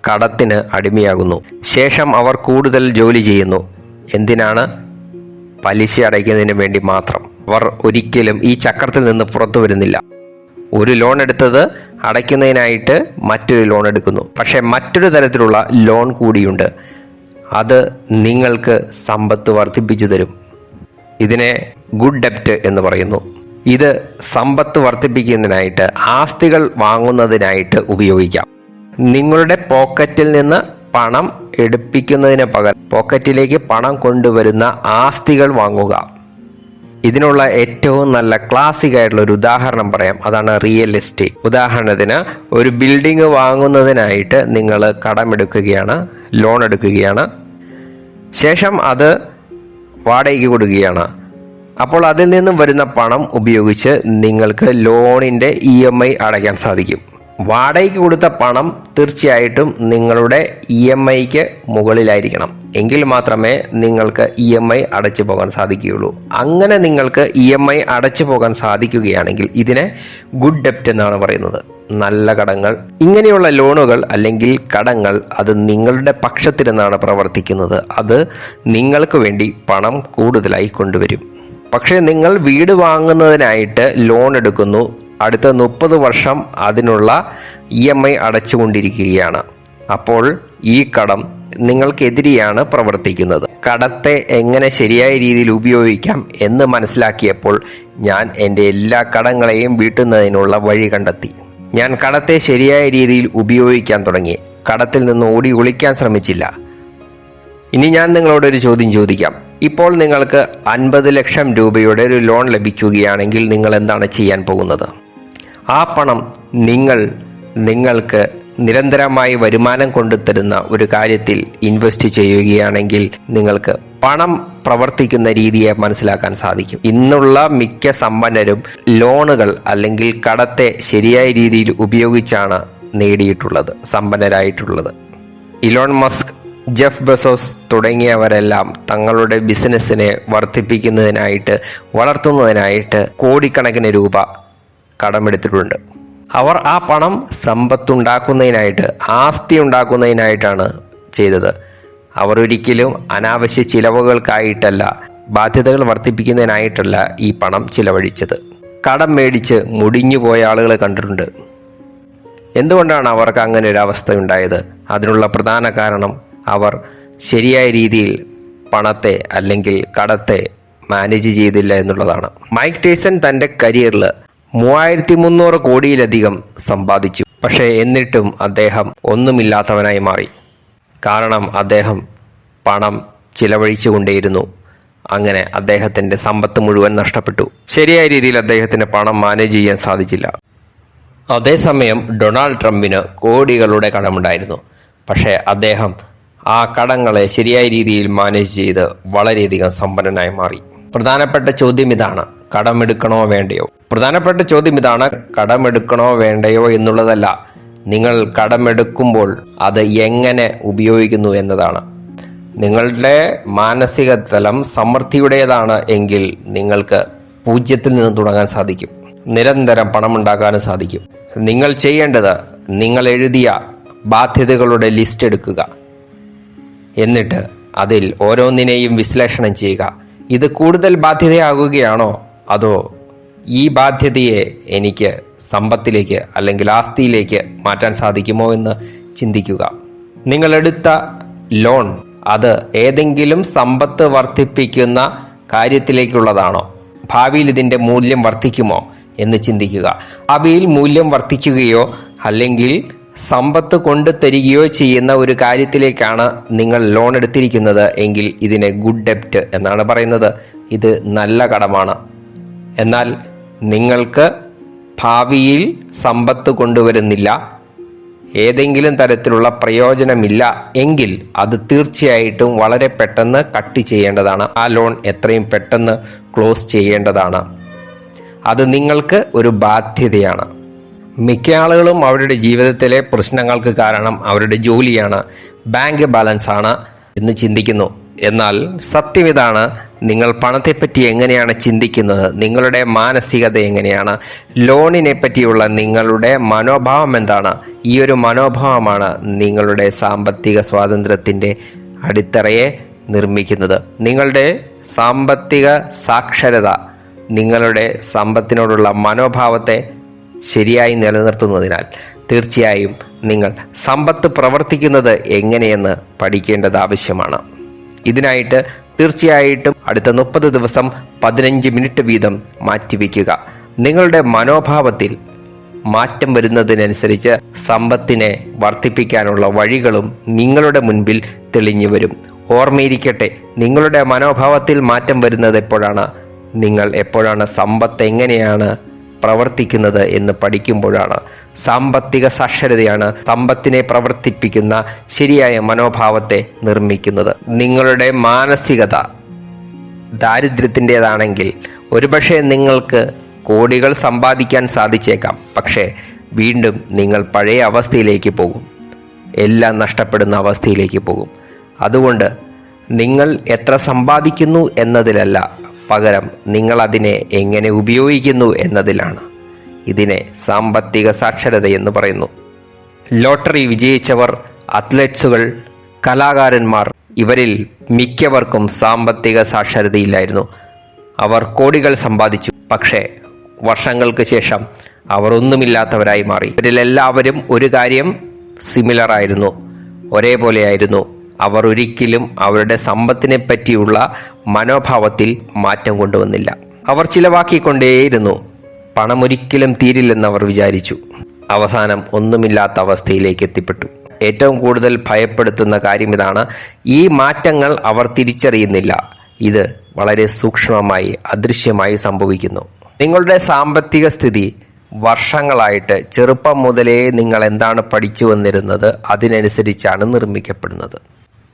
കടത്തിന് അടിമയാകുന്നു. ശേഷം അവർ കൂടുതൽ ജോലി ചെയ്യുന്നു. എന്തിനാണ്? പലിശ അടയ്ക്കുന്നതിന് വേണ്ടി മാത്രം. അവർ ഒരിക്കലും ഈ ചക്രത്തിൽ നിന്ന് പുറത്തു വരുന്നില്ല. ഒരു ലോൺ എടുത്തത് അടയ്ക്കുന്നതിനായിട്ട് മറ്റൊരു ലോൺ എടുക്കുന്നു. പക്ഷേ മറ്റൊരു തരത്തിലുള്ള ലോൺ കൂടിയുണ്ട്. അത് നിങ്ങൾക്ക് സമ്പത്ത് വർദ്ധിപ്പിച്ചു തരും. ഇതിനെ ഗുഡ് ഡെപ്റ്റ് എന്ന് പറയുന്നു. ഇത് സമ്പത്ത് വർദ്ധിപ്പിക്കുന്നതിനായിട്ട്, ആസ്തികൾ വാങ്ങുന്നതിനായിട്ട് ഉപയോഗിക്കാം. നിങ്ങളുടെ പോക്കറ്റിൽ നിന്ന് പണം എടുപ്പിക്കുന്നതിന് പകരം പോക്കറ്റിലേക്ക് പണം കൊണ്ടുവരുന്ന ആസ്തികൾ വാങ്ങുക. ഇതിനുള്ള ഏറ്റവും നല്ല ക്ലാസിക് ആയിട്ടുള്ള ഒരു ഉദാഹരണം പറയാം. അതാണ് റിയൽ എസ്റ്റേറ്റ്. ഉദാഹരണത്തിന്, ഒരു ബിൽഡിംഗ് വാങ്ങുന്നതിനായിട്ട് നിങ്ങൾ കടമെടുക്കുകയാണ്, ലോൺ എടുക്കുകയാണ്. ശേഷം അത് വാടകയ്ക്ക് കൊടുക്കുകയാണ്. അപ്പോൾ അതിൽ നിന്നും വരുന്ന പണം ഉപയോഗിച്ച് നിങ്ങൾക്ക് ലോണിൻ്റെ EMI അടയ്ക്കാൻ സാധിക്കും. വാടകയ്ക്ക് കൊടുത്ത പണം തീർച്ചയായിട്ടും നിങ്ങളുടെ EMIക്ക് മുകളിലായിരിക്കണം. എങ്കിൽ മാത്രമേ നിങ്ങൾക്ക് EMI അടച്ചു പോകാൻ സാധിക്കുകയുള്ളൂ. അങ്ങനെ നിങ്ങൾക്ക് EMI അടച്ചു പോകാൻ സാധിക്കുകയാണെങ്കിൽ ഇതിനെ ഗുഡ് ഡെപ്റ്റ് എന്നാണ് പറയുന്നത്. നല്ല കടങ്ങൾ. ഇങ്ങനെയുള്ള ലോണുകൾ അല്ലെങ്കിൽ കടങ്ങൾ അത് നിങ്ങളുടെ പക്ഷത്തിരുന്നാണ് പ്രവർത്തിക്കുന്നത്. അത് നിങ്ങൾക്ക് വേണ്ടി പണം കൂടുതലായി കൊണ്ടുവരും. പക്ഷേ നിങ്ങൾ വീട് വാങ്ങുന്നതിനായിട്ട് ലോൺ എടുക്കുന്നു. അടുത്ത 30 വർഷം അതിനുള്ള EMI അടച്ചുകൊണ്ടിരിക്കുകയാണ്. അപ്പോൾ ഈ കടം നിങ്ങൾക്കെതിരെയാണ് പ്രവർത്തിക്കുന്നത്. കടത്തെ എങ്ങനെ ശരിയായ രീതിയിൽ ഉപയോഗിക്കാം എന്ന് മനസ്സിലാക്കിയപ്പോൾ ഞാൻ എൻ്റെ എല്ലാ കടങ്ങളെയും വീട്ടുന്നതിനുള്ള വഴി കണ്ടെത്തി. ഞാൻ കടത്തെ ശരിയായ രീതിയിൽ ഉപയോഗിക്കാൻ തുടങ്ങി. കടത്തിൽ നിന്ന് ഓടി ഒളിക്കാൻ ശ്രമിച്ചില്ല. ഇനി ഞാൻ നിങ്ങളോടൊരു ചോദ്യം ചോദിക്കാം. ഇപ്പോൾ നിങ്ങൾക്ക് 50 ലക്ഷം രൂപയുടെ ഒരു ലോൺ ലഭിക്കുകയാണെങ്കിൽ നിങ്ങൾ എന്താണ് ചെയ്യാൻ പോകുന്നത്? ആ പണം നിങ്ങൾക്ക് നിരന്തരമായി വരുമാനം കൊണ്ടുതരുന്ന ഒരു കാര്യത്തിൽ ഇൻവെസ്റ്റ് ചെയ്യുകയാണെങ്കിൽ നിങ്ങൾക്ക് പണം പ്രവർത്തിക്കുന്ന രീതിയെ മനസ്സിലാക്കാൻ സാധിക്കും. ഇന്നുള്ള മിക്ക സമ്പന്നരും ലോണുകൾ അല്ലെങ്കിൽ കടത്തെ ശരിയായ രീതിയിൽ ഉപയോഗിച്ചാണ് നേടിയിട്ടുള്ളത്, സമ്പന്നരായിട്ടുള്ളത്. ഇലോൺ മസ്ക്, ജെഫ് ബെസോസ് തുടങ്ങിയവരെല്ലാം തങ്ങളുടെ ബിസിനസ്സിനെ വർദ്ധിപ്പിക്കുന്നതിനായിട്ട്, വളർത്തുന്നതിനായിട്ട് കോടിക്കണക്കിന് രൂപ കടമെടുത്തിട്ടുണ്ട്. അവർ ആ പണം സമ്പത്തുണ്ടാക്കുന്നതിനായിട്ട്, ആസ്തി ഉണ്ടാക്കുന്നതിനായിട്ടാണ് ചെയ്തത്. അവർ ഒരിക്കലും അനാവശ്യ ചിലവുകൾക്കായിട്ടല്ല, ബാധ്യതകൾ വർദ്ധിപ്പിക്കുന്നതിനായിട്ടല്ല ഈ പണം ചിലവഴിച്ചത്. കടം മേടിച്ച് മുടിഞ്ഞു പോയ ആളുകളെ കണ്ടിട്ടുണ്ട്. എന്തുകൊണ്ടാണ് അവർക്ക് അങ്ങനെ ഒരു അവസ്ഥ ഉണ്ടായത്? അതിനുള്ള പ്രധാന കാരണം അവർ ശരിയായ രീതിയിൽ പണത്തെ അല്ലെങ്കിൽ കടത്തെ മാനേജ് ചെയ്തില്ല എന്നുള്ളതാണ്. മൈക്ക് ടൈസൺ തൻ്റെ കരിയറിൽ 3300 കോടിയിലധികം സമ്പാദിച്ചു. പക്ഷേ എന്നിട്ടും അദ്ദേഹം ഒന്നുമില്ലാത്തവനായി മാറി. കാരണം അദ്ദേഹം പണം ചിലവഴിച്ചു കൊണ്ടേയിരുന്നു. അങ്ങനെ അദ്ദേഹത്തിൻ്റെ സമ്പത്ത് മുഴുവൻ നഷ്ടപ്പെട്ടു. ശരിയായ രീതിയിൽ അദ്ദേഹത്തിന് പണം മാനേജ് ചെയ്യാൻ സാധിച്ചില്ല. അതേസമയം ഡൊണാൾഡ് ട്രംപിന് കോടികളുടെ കടമുണ്ടായിരുന്നു. പക്ഷേ അദ്ദേഹം ആ കടങ്ങളെ ശരിയായ രീതിയിൽ മാനേജ് ചെയ്ത് വളരെയധികം സമ്പന്നനായി മാറി. പ്രധാനപ്പെട്ട ചോദ്യം ഇതാണ്, കടമെടുക്കണോ വേണ്ടയോ? പ്രധാനപ്പെട്ട ചോദ്യം ഇതാണ്, കടമെടുക്കണോ വേണ്ടയോ എന്നുള്ളതല്ല, നിങ്ങൾ കടമെടുക്കുമ്പോൾ അത് എങ്ങനെ ഉപയോഗിക്കുന്നു എന്നതാണ്. നിങ്ങളുടെ മാനസിക തലം സമൃദ്ധിയുടേതാണ് എങ്കിൽ നിങ്ങൾക്ക് 0 നിന്ന് തുടങ്ങാൻ സാധിക്കും. നിരന്തരം പണമുണ്ടാക്കാനും സാധിക്കും. നിങ്ങൾ ചെയ്യേണ്ടത്, നിങ്ങൾ എഴുതിയ ബാധ്യതകളുടെ ലിസ്റ്റ് എടുക്കുക. എന്നിട്ട് അതിൽ ഓരോന്നിനെയും വിശ്ലേഷണം ചെയ്യുക. ഇത് കൂടുതൽ ബാധ്യതയാകുകയാണോ, അതോ ഈ ബാധ്യതയെ എനിക്ക് സമ്പത്തിലേക്ക് അല്ലെങ്കിൽ ആസ്തിയിലേക്ക് മാറ്റാൻ സാധിക്കുമോ എന്ന് ചിന്തിക്കുക. നിങ്ങളെടുത്ത ലോൺ അത് ഏതെങ്കിലും സമ്പത്ത് വർദ്ധിപ്പിക്കുന്ന കാര്യത്തിലേക്കുള്ളതാണോ? ഭാവിയിൽ ഇതിൻ്റെ മൂല്യം വർദ്ധിക്കുമോ എന്ന് ചിന്തിക്കുക. ഭാവിയിൽ മൂല്യം വർദ്ധിക്കുകയോ അല്ലെങ്കിൽ സമ്പത്ത് കൊണ്ടു തരികയോ ചെയ്യുന്ന ഒരു കാര്യത്തിലേക്കാണ് നിങ്ങൾ ലോൺ എടുത്തിരിക്കുന്നത് എങ്കിൽ ഇതിനെ ഗുഡ് ഡെപ്റ്റ് എന്നാണ് പറയുന്നത്. ഇത് നല്ല കടമാണ്. എന്നാൽ നിങ്ങൾക്ക് ഭാവിയിൽ സമ്പത്ത് കൊണ്ടുവരുന്നില്ല, ഏതെങ്കിലും തരത്തിലുള്ള പ്രയോജനമില്ല എങ്കിൽ അത് തീർച്ചയായിട്ടും വളരെ പെട്ടെന്ന് കട്ട് ചെയ്യേണ്ടതാണ്. ആ ലോൺ എത്രയും പെട്ടെന്ന് ക്ലോസ് ചെയ്യേണ്ടതാണ്. അത് നിങ്ങൾക്ക് ഒരു ബാധ്യതയാണ്. മിക്ക ആളുകളും അവരുടെ ജീവിതത്തിലെ പ്രശ്നങ്ങൾക്ക് കാരണം അവരുടെ ജോലിയാണ്, ബാങ്ക് ബാലൻസ് ആണ് എന്ന് ചിന്തിക്കുന്നു. എന്നാൽ സത്യം ഇതാണ്, നിങ്ങൾ പണത്തെപ്പറ്റി എങ്ങനെയാണ് ചിന്തിക്കുന്നത്, നിങ്ങളുടെ മാനസികത എങ്ങനെയാണ്, ലോണിനെ പറ്റിയുള്ള നിങ്ങളുടെ മനോഭാവം എന്താണ്, ഈ ഒരു മനോഭാവമാണ് നിങ്ങളുടെ സാമ്പത്തിക സ്വാതന്ത്ര്യത്തിൻ്റെ അടിത്തറയെ നിർമ്മിക്കുന്നത്. നിങ്ങളുടെ സാമ്പത്തിക സാക്ഷരത നിങ്ങളുടെ സമ്പത്തിനോടുള്ള മനോഭാവത്തെ ശരിയായി നിലനിർത്തുന്നതിനാൽ തീർച്ചയായും നിങ്ങൾ സമ്പത്ത് പ്രവർത്തിക്കുന്നത് എങ്ങനെയെന്ന് പഠിക്കേണ്ടത് ആവശ്യമാണ്. ഇതിനായിട്ട് തീർച്ചയായിട്ടും അടുത്ത 30 ദിവസം 15 മിനിറ്റ് വീതം മാറ്റിവെക്കുക. നിങ്ങളുടെ മനോഭാവത്തിൽ മാറ്റം വരുന്നതിനനുസരിച്ച് സമ്പത്തിനെ വർദ്ധിപ്പിക്കാനുള്ള വഴികളും നിങ്ങളുടെ മുൻപിൽ തെളിഞ്ഞു വരും. ഓർമ്മയിരിക്കട്ടെ, നിങ്ങളുടെ മനോഭാവത്തിൽ മാറ്റം വരുന്നത് എപ്പോഴാണ്? നിങ്ങൾ എപ്പോഴാണ് സമ്പത്ത് എങ്ങനെയാണ് പ്രവർത്തിക്കുന്നത് എന്ന് പഠിക്കുമ്പോഴാണ്. സാമ്പത്തിക സാക്ഷരതയാണ് സമ്പത്തിനെ പ്രവർത്തിപ്പിക്കുന്ന ശരിയായ മനോഭാവത്തെ നിർമ്മിക്കുന്നത്. നിങ്ങളുടെ മാനസികത ദാരിദ്ര്യത്തിൻ്റെതാണെങ്കിൽ ഒരുപക്ഷെ നിങ്ങൾക്ക് കോടികൾ സമ്പാദിക്കാൻ സാധിച്ചേക്കാം. പക്ഷേ വീണ്ടും നിങ്ങൾ പഴയ അവസ്ഥയിലേക്ക് പോകും, എല്ലാം നഷ്ടപ്പെടുന്ന അവസ്ഥയിലേക്ക് പോകും. അതുകൊണ്ട് നിങ്ങൾ എത്ര സമ്പാദിക്കുന്നു എന്നതിലല്ല, പകരം നിങ്ങൾ അതിനെ എങ്ങനെ ഉപയോഗിക്കുന്നു എന്നതിലാണ്. ഇതിനെ സാമ്പത്തിക സാക്ഷരത എന്ന് പറയുന്നു. ലോട്ടറി വിജയിച്ചവർ, അത്ലറ്റ്സുകൾ, കലാകാരന്മാർ, ഇവരിൽ മിക്കവർക്കും സാമ്പത്തിക സാക്ഷരതയില്ലായിരുന്നു. അവർ കോടികൾ സമ്പാദിച്ചു, പക്ഷേ വർഷങ്ങൾക്ക് ശേഷം അവർ ഒന്നുമില്ലാത്തവരായി മാറി. ഇവരിലെല്ലാവരും ഒരു കാര്യം സിമിലർ ആയിരുന്നു, ഒരേപോലെയായിരുന്നു. അവർ ഒരിക്കലും അവരുടെ സമ്പത്തിനെ പറ്റിയുള്ള മനോഭാവത്തിൽ മാറ്റം കൊണ്ടുവന്നില്ല. അവർ ചിലവാക്കിക്കൊണ്ടേയിരുന്നു. പണം ഒരിക്കലും തീരില്ലെന്ന് അവർ വിചാരിച്ചു. അവസാനം ഒന്നുമില്ലാത്ത അവസ്ഥയിലേക്ക് എത്തിപ്പെട്ടു. ഏറ്റവും കൂടുതൽ ഭയപ്പെടുത്തുന്ന കാര്യം ഇതാണ്, ഈ മാറ്റങ്ങൾ അവർ തിരിച്ചറിയുന്നില്ല. ഇത് വളരെ സൂക്ഷ്മമായി, അദൃശ്യമായി സംഭവിക്കുന്നു. നിങ്ങളുടെ സാമ്പത്തിക സ്ഥിതി വർഷങ്ങളായിട്ട് ചെറുപ്പം മുതലേ നിങ്ങൾ എന്താണ് പഠിച്ചു വന്നിരുന്നത് അതിനനുസരിച്ചാണ് നിർമ്മിക്കപ്പെടുന്നത്.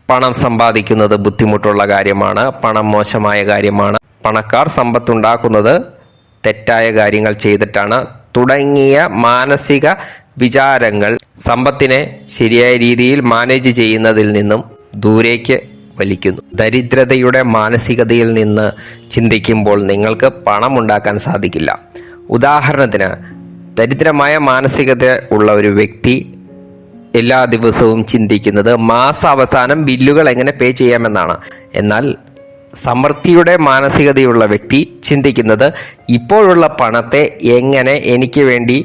പണം സമ്പാദിക്കുന്നത് ബുദ്ധിമുട്ടുള്ള കാര്യമാണ്, പണം മോശമായ കാര്യമാണ്, പണക്കാർ സമ്പത്തുണ്ടാക്കുന്നത് തെറ്റായ കാര്യങ്ങൾ ചെയ്തിട്ടാണ് തുടങ്ങിയ മാനസിക വിചാരങ്ങൾ സമ്പത്തിനെ ശരിയായ രീതിയിൽ മാനേജ് ചെയ്യുന്നതിൽ നിന്നും ദൂരേക്ക് വലിക്കുന്നു. ദരിദ്രതയുടെ മാനസികതയിൽ നിന്ന് ചിന്തിക്കുമ്പോൾ നിങ്ങൾക്ക് പണം ഉണ്ടാക്കാൻ സാധിക്കില്ല. ഉദാഹരണത്തിന്, ദരിദ്രമായ മാനസികത ഉള്ള ഒരു വ്യക്തി എല്ലാ ദിവസവും ചിന്തിക്കുന്നത് മാസാവസാനം ബില്ലുകൾ എങ്ങനെ പേ ചെയ്യാമെന്നാണ്. എന്നാൽ സമൃദ്ധിയുടെ മാനസികതയുള്ള വ്യക്തി ചിന്തിക്കുന്നത് ഇപ്പോഴുള്ള പണത്തെ എങ്ങനെ എനിക്ക് വേണ്ടി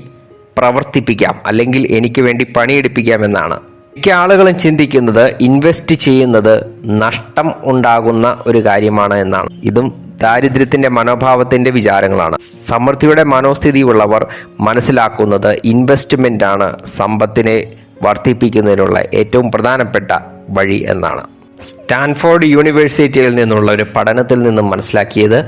പ്രവർത്തിപ്പിക്കാം, അല്ലെങ്കിൽ എനിക്ക് വേണ്ടി പണിയെടുപ്പിക്കാമെന്നാണ്. മിക്ക ആളുകളും ചിന്തിക്കുന്നത് ഇൻവെസ്റ്റ് ചെയ്യുന്നത് നഷ്ടം ഉണ്ടാകുന്ന ഒരു കാര്യമാണ് എന്നാണ്. ഇതും ദാരിദ്ര്യത്തിന്റെ മനോഭാവത്തിന്റെ വിചാരങ്ങളാണ്. സമൃദ്ധിയുടെ മനോസ്ഥിതിയുള്ളവർ മനസ്സിലാക്കുന്നത് ഇൻവെസ്റ്റ്മെന്റ് ആണ് സമ്പത്തിനെ വർദ്ധിപ്പിക്കുന്നതിനുള്ള ഏറ്റവും പ്രധാനപ്പെട്ട വഴി എന്നാണ്. സ്റ്റാൻഫോർഡ് യൂണിവേഴ്സിറ്റിയിൽ നിന്നുള്ള ഒരു പഠനത്തിൽ നിന്നും മനസ്സിലാക്കിയത്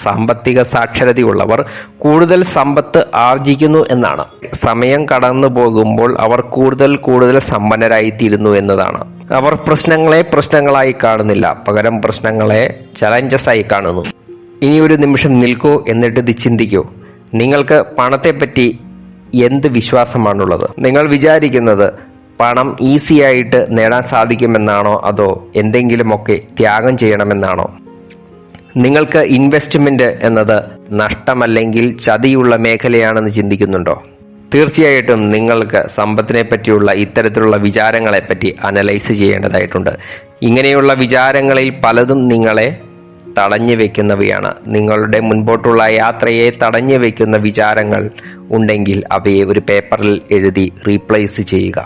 സാമ്പത്തിക സാക്ഷരതയുള്ളവർ കൂടുതൽ സമ്പത്ത് ആർജിക്കുന്നു എന്നാണ്. സമയം കടന്നു പോകുമ്പോൾ അവർ കൂടുതൽ സമ്പന്നരായിത്തീരുന്നു എന്നതാണ്. അവർ പ്രശ്നങ്ങളെ പ്രശ്നങ്ങളായി കാണുന്നില്ല, പകരം പ്രശ്നങ്ങളെ ചലഞ്ചസ് ആയി കാണുന്നു. ഇനി ഒരു നിമിഷം നിൽക്കൂ, എന്നിട്ട് ഇത് ചിന്തിക്കൂ. നിങ്ങൾക്ക് പണത്തെപ്പറ്റി എന്ത് വിശ്വാസമാണുള്ളത്? നിങ്ങൾ വിചാരിക്കുന്നത് പണം ഈസി ആയിട്ട് നേടാൻ സാധിക്കുമെന്നാണോ, അതോ എന്തെങ്കിലുമൊക്കെ ത്യാഗം ചെയ്യണമെന്നാണോ? നിങ്ങൾക്ക് ഇൻവെസ്റ്റ്മെന്റ് എന്നത് നഷ്ടമല്ലെങ്കിൽ ചതിയുള്ള മേഖലയാണെന്ന് ചിന്തിക്കുന്നുണ്ടോ? തീർച്ചയായിട്ടും നിങ്ങൾക്ക് സമ്പത്തിനെ പറ്റിയുള്ള ഇത്തരത്തിലുള്ള വിചാരങ്ങളെപ്പറ്റി അനലൈസ് ചെയ്യേണ്ടതായിട്ടുണ്ട്. ഇങ്ങനെയുള്ള വിചാരങ്ങളിൽ പലതും നിങ്ങളെ തടഞ്ഞു വെക്കുന്നവയാണ്. നിങ്ങളുടെ മുൻപോട്ടുള്ള യാത്രയെ തടഞ്ഞു വെക്കുന്ന വിചാരങ്ങൾ ഉണ്ടെങ്കിൽ അവയെ ഒരു പേപ്പറിൽ എഴുതി റീപ്ലേസ് ചെയ്യുക.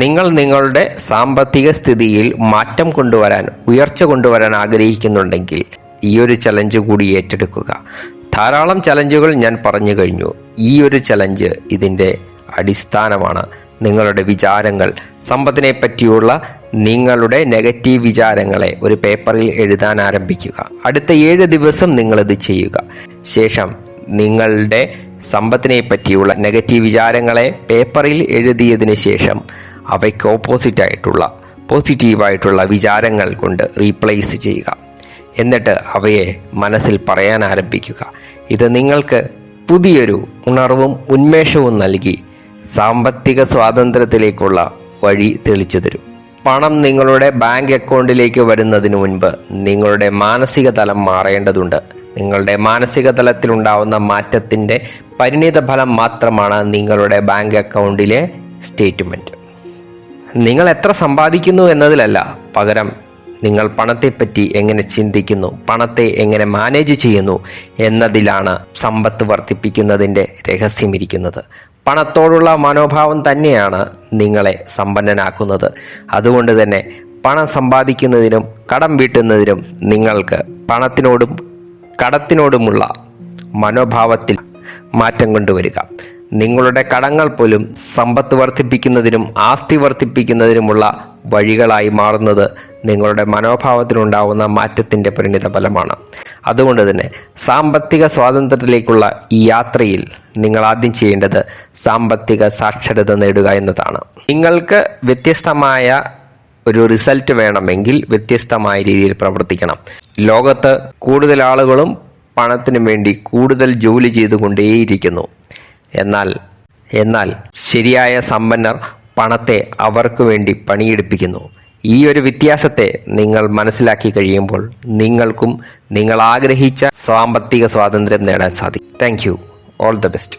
നിങ്ങൾ നിങ്ങളുടെ സാമ്പത്തിക സ്ഥിതിയിൽ മാറ്റം കൊണ്ടുവരാൻ, ഉയർച്ച കൊണ്ടുവരാൻ ആഗ്രഹിക്കുന്നുണ്ടെങ്കിൽ ഈ ഒരു ചലഞ്ച് കൂടി ഏറ്റെടുക്കുക. ധാരാളം ചലഞ്ചുകൾ ഞാൻ പറഞ്ഞു കഴിഞ്ഞു. ഈ ഒരു ചലഞ്ച് ഇതിൻ്റെ അടിസ്ഥാനമാണ്. നിങ്ങളുടെ വിചാരങ്ങൾ, സമ്പത്തിനെ പറ്റിയുള്ള നിങ്ങളുടെ നെഗറ്റീവ് വിചാരങ്ങളെ ഒരു പേപ്പറിൽ എഴുതാൻ ആരംഭിക്കുക. അടുത്ത 7 ദിവസം നിങ്ങളിത് ചെയ്യുക. ശേഷം നിങ്ങളുടെ സമ്പത്തിനെ പറ്റിയുള്ള നെഗറ്റീവ് വിചാരങ്ങളെ പേപ്പറിൽ എഴുതിയതിന് ശേഷം അവയ്ക്ക് ഓപ്പോസിറ്റായിട്ടുള്ള പോസിറ്റീവായിട്ടുള്ള വിചാരങ്ങൾ കൊണ്ട് റീപ്ലേസ് ചെയ്യുക. എന്നിട്ട് അവയെ മനസ്സിൽ പറയാൻ ആരംഭിക്കുക. ഇത് നിങ്ങൾക്ക് പുതിയൊരു ഉണർവും ഉന്മേഷവും നൽകി സാമ്പത്തിക സ്വാതന്ത്ര്യത്തിലേക്കുള്ള വഴി തെളിച്ചു തരും. പണം നിങ്ങളുടെ ബാങ്ക് അക്കൗണ്ടിലേക്ക് വരുന്നതിന് മുൻപ് നിങ്ങളുടെ മാനസിക തലം മാറേണ്ടതുണ്ട്. നിങ്ങളുടെ മാനസിക തലത്തിലുണ്ടാവുന്ന മാറ്റത്തിൻ്റെ പരിണിത ഫലം മാത്രമാണ് നിങ്ങളുടെ ബാങ്ക് അക്കൗണ്ടിലെ സ്റ്റേറ്റ്മെൻറ്റ്. നിങ്ങൾ എത്ര സമ്പാദിക്കുന്നു എന്നതിലല്ല, പകരം നിങ്ങൾ പണത്തെപ്പറ്റി എങ്ങനെ ചിന്തിക്കുന്നു, പണത്തെ എങ്ങനെ മാനേജ് ചെയ്യുന്നു എന്നതിലാണ് സമ്പത്ത് വർദ്ധിപ്പിക്കുന്നതിൻ്റെ രഹസ്യമിരിക്കുന്നത്. പണത്തോടുള്ള മനോഭാവം തന്നെയാണ് നിങ്ങളെ സമ്പന്നനാക്കുന്നത്. അതുകൊണ്ട് തന്നെ പണം സമ്പാദിക്കുന്നതിനും കടം വീട്ടുന്നതിനും നിങ്ങൾക്ക് പണത്തിനോടും കടത്തിനോടുമുള്ള മനോഭാവത്തിൽ മാറ്റം കൊണ്ടുവരിക. നിങ്ങളുടെ കടങ്ങൾ പോലും സമ്പത്ത് വർദ്ധിപ്പിക്കുന്നതിനും ആസ്തി വർദ്ധിപ്പിക്കുന്നതിനുമുള്ള വഴികളായി മാറുന്നത് നിങ്ങളുടെ മനോഭാവത്തിലുണ്ടാവുന്ന മാറ്റത്തിൻ്റെ പരിണിത ഫലമാണ്. അതുകൊണ്ട് തന്നെ സാമ്പത്തിക സ്വാതന്ത്ര്യത്തിലേക്കുള്ള ഈ യാത്രയിൽ നിങ്ങൾ ആദ്യം ചെയ്യേണ്ടത് സാമ്പത്തിക സാക്ഷരത നേടുക എന്നതാണ്. നിങ്ങൾക്ക് വ്യത്യസ്തമായ ഒരു റിസൾട്ട് വേണമെങ്കിൽ വ്യത്യസ്തമായ രീതിയിൽ പ്രവർത്തിക്കണം. ലോകത്ത് കൂടുതൽ ആളുകളും പണത്തിനു വേണ്ടി കൂടുതൽ ജോലി ചെയ്തുകൊണ്ടേയിരിക്കുന്നു. എന്നാൽ ശരിയായ സമ്പന്നർ പണത്തെ അവർക്ക് വേണ്ടി പണിയെടുപ്പിക്കുന്നു. ഈ ഒരു വ്യത്യാസത്തെ നിങ്ങൾ മനസ്സിലാക്കി കഴിയുമ്പോൾ നിങ്ങൾക്കും നിങ്ങൾ ആഗ്രഹിച്ച സാമ്പത്തിക സ്വാതന്ത്ര്യം നേടാൻ സാധിക്കും. Thank you. All the best.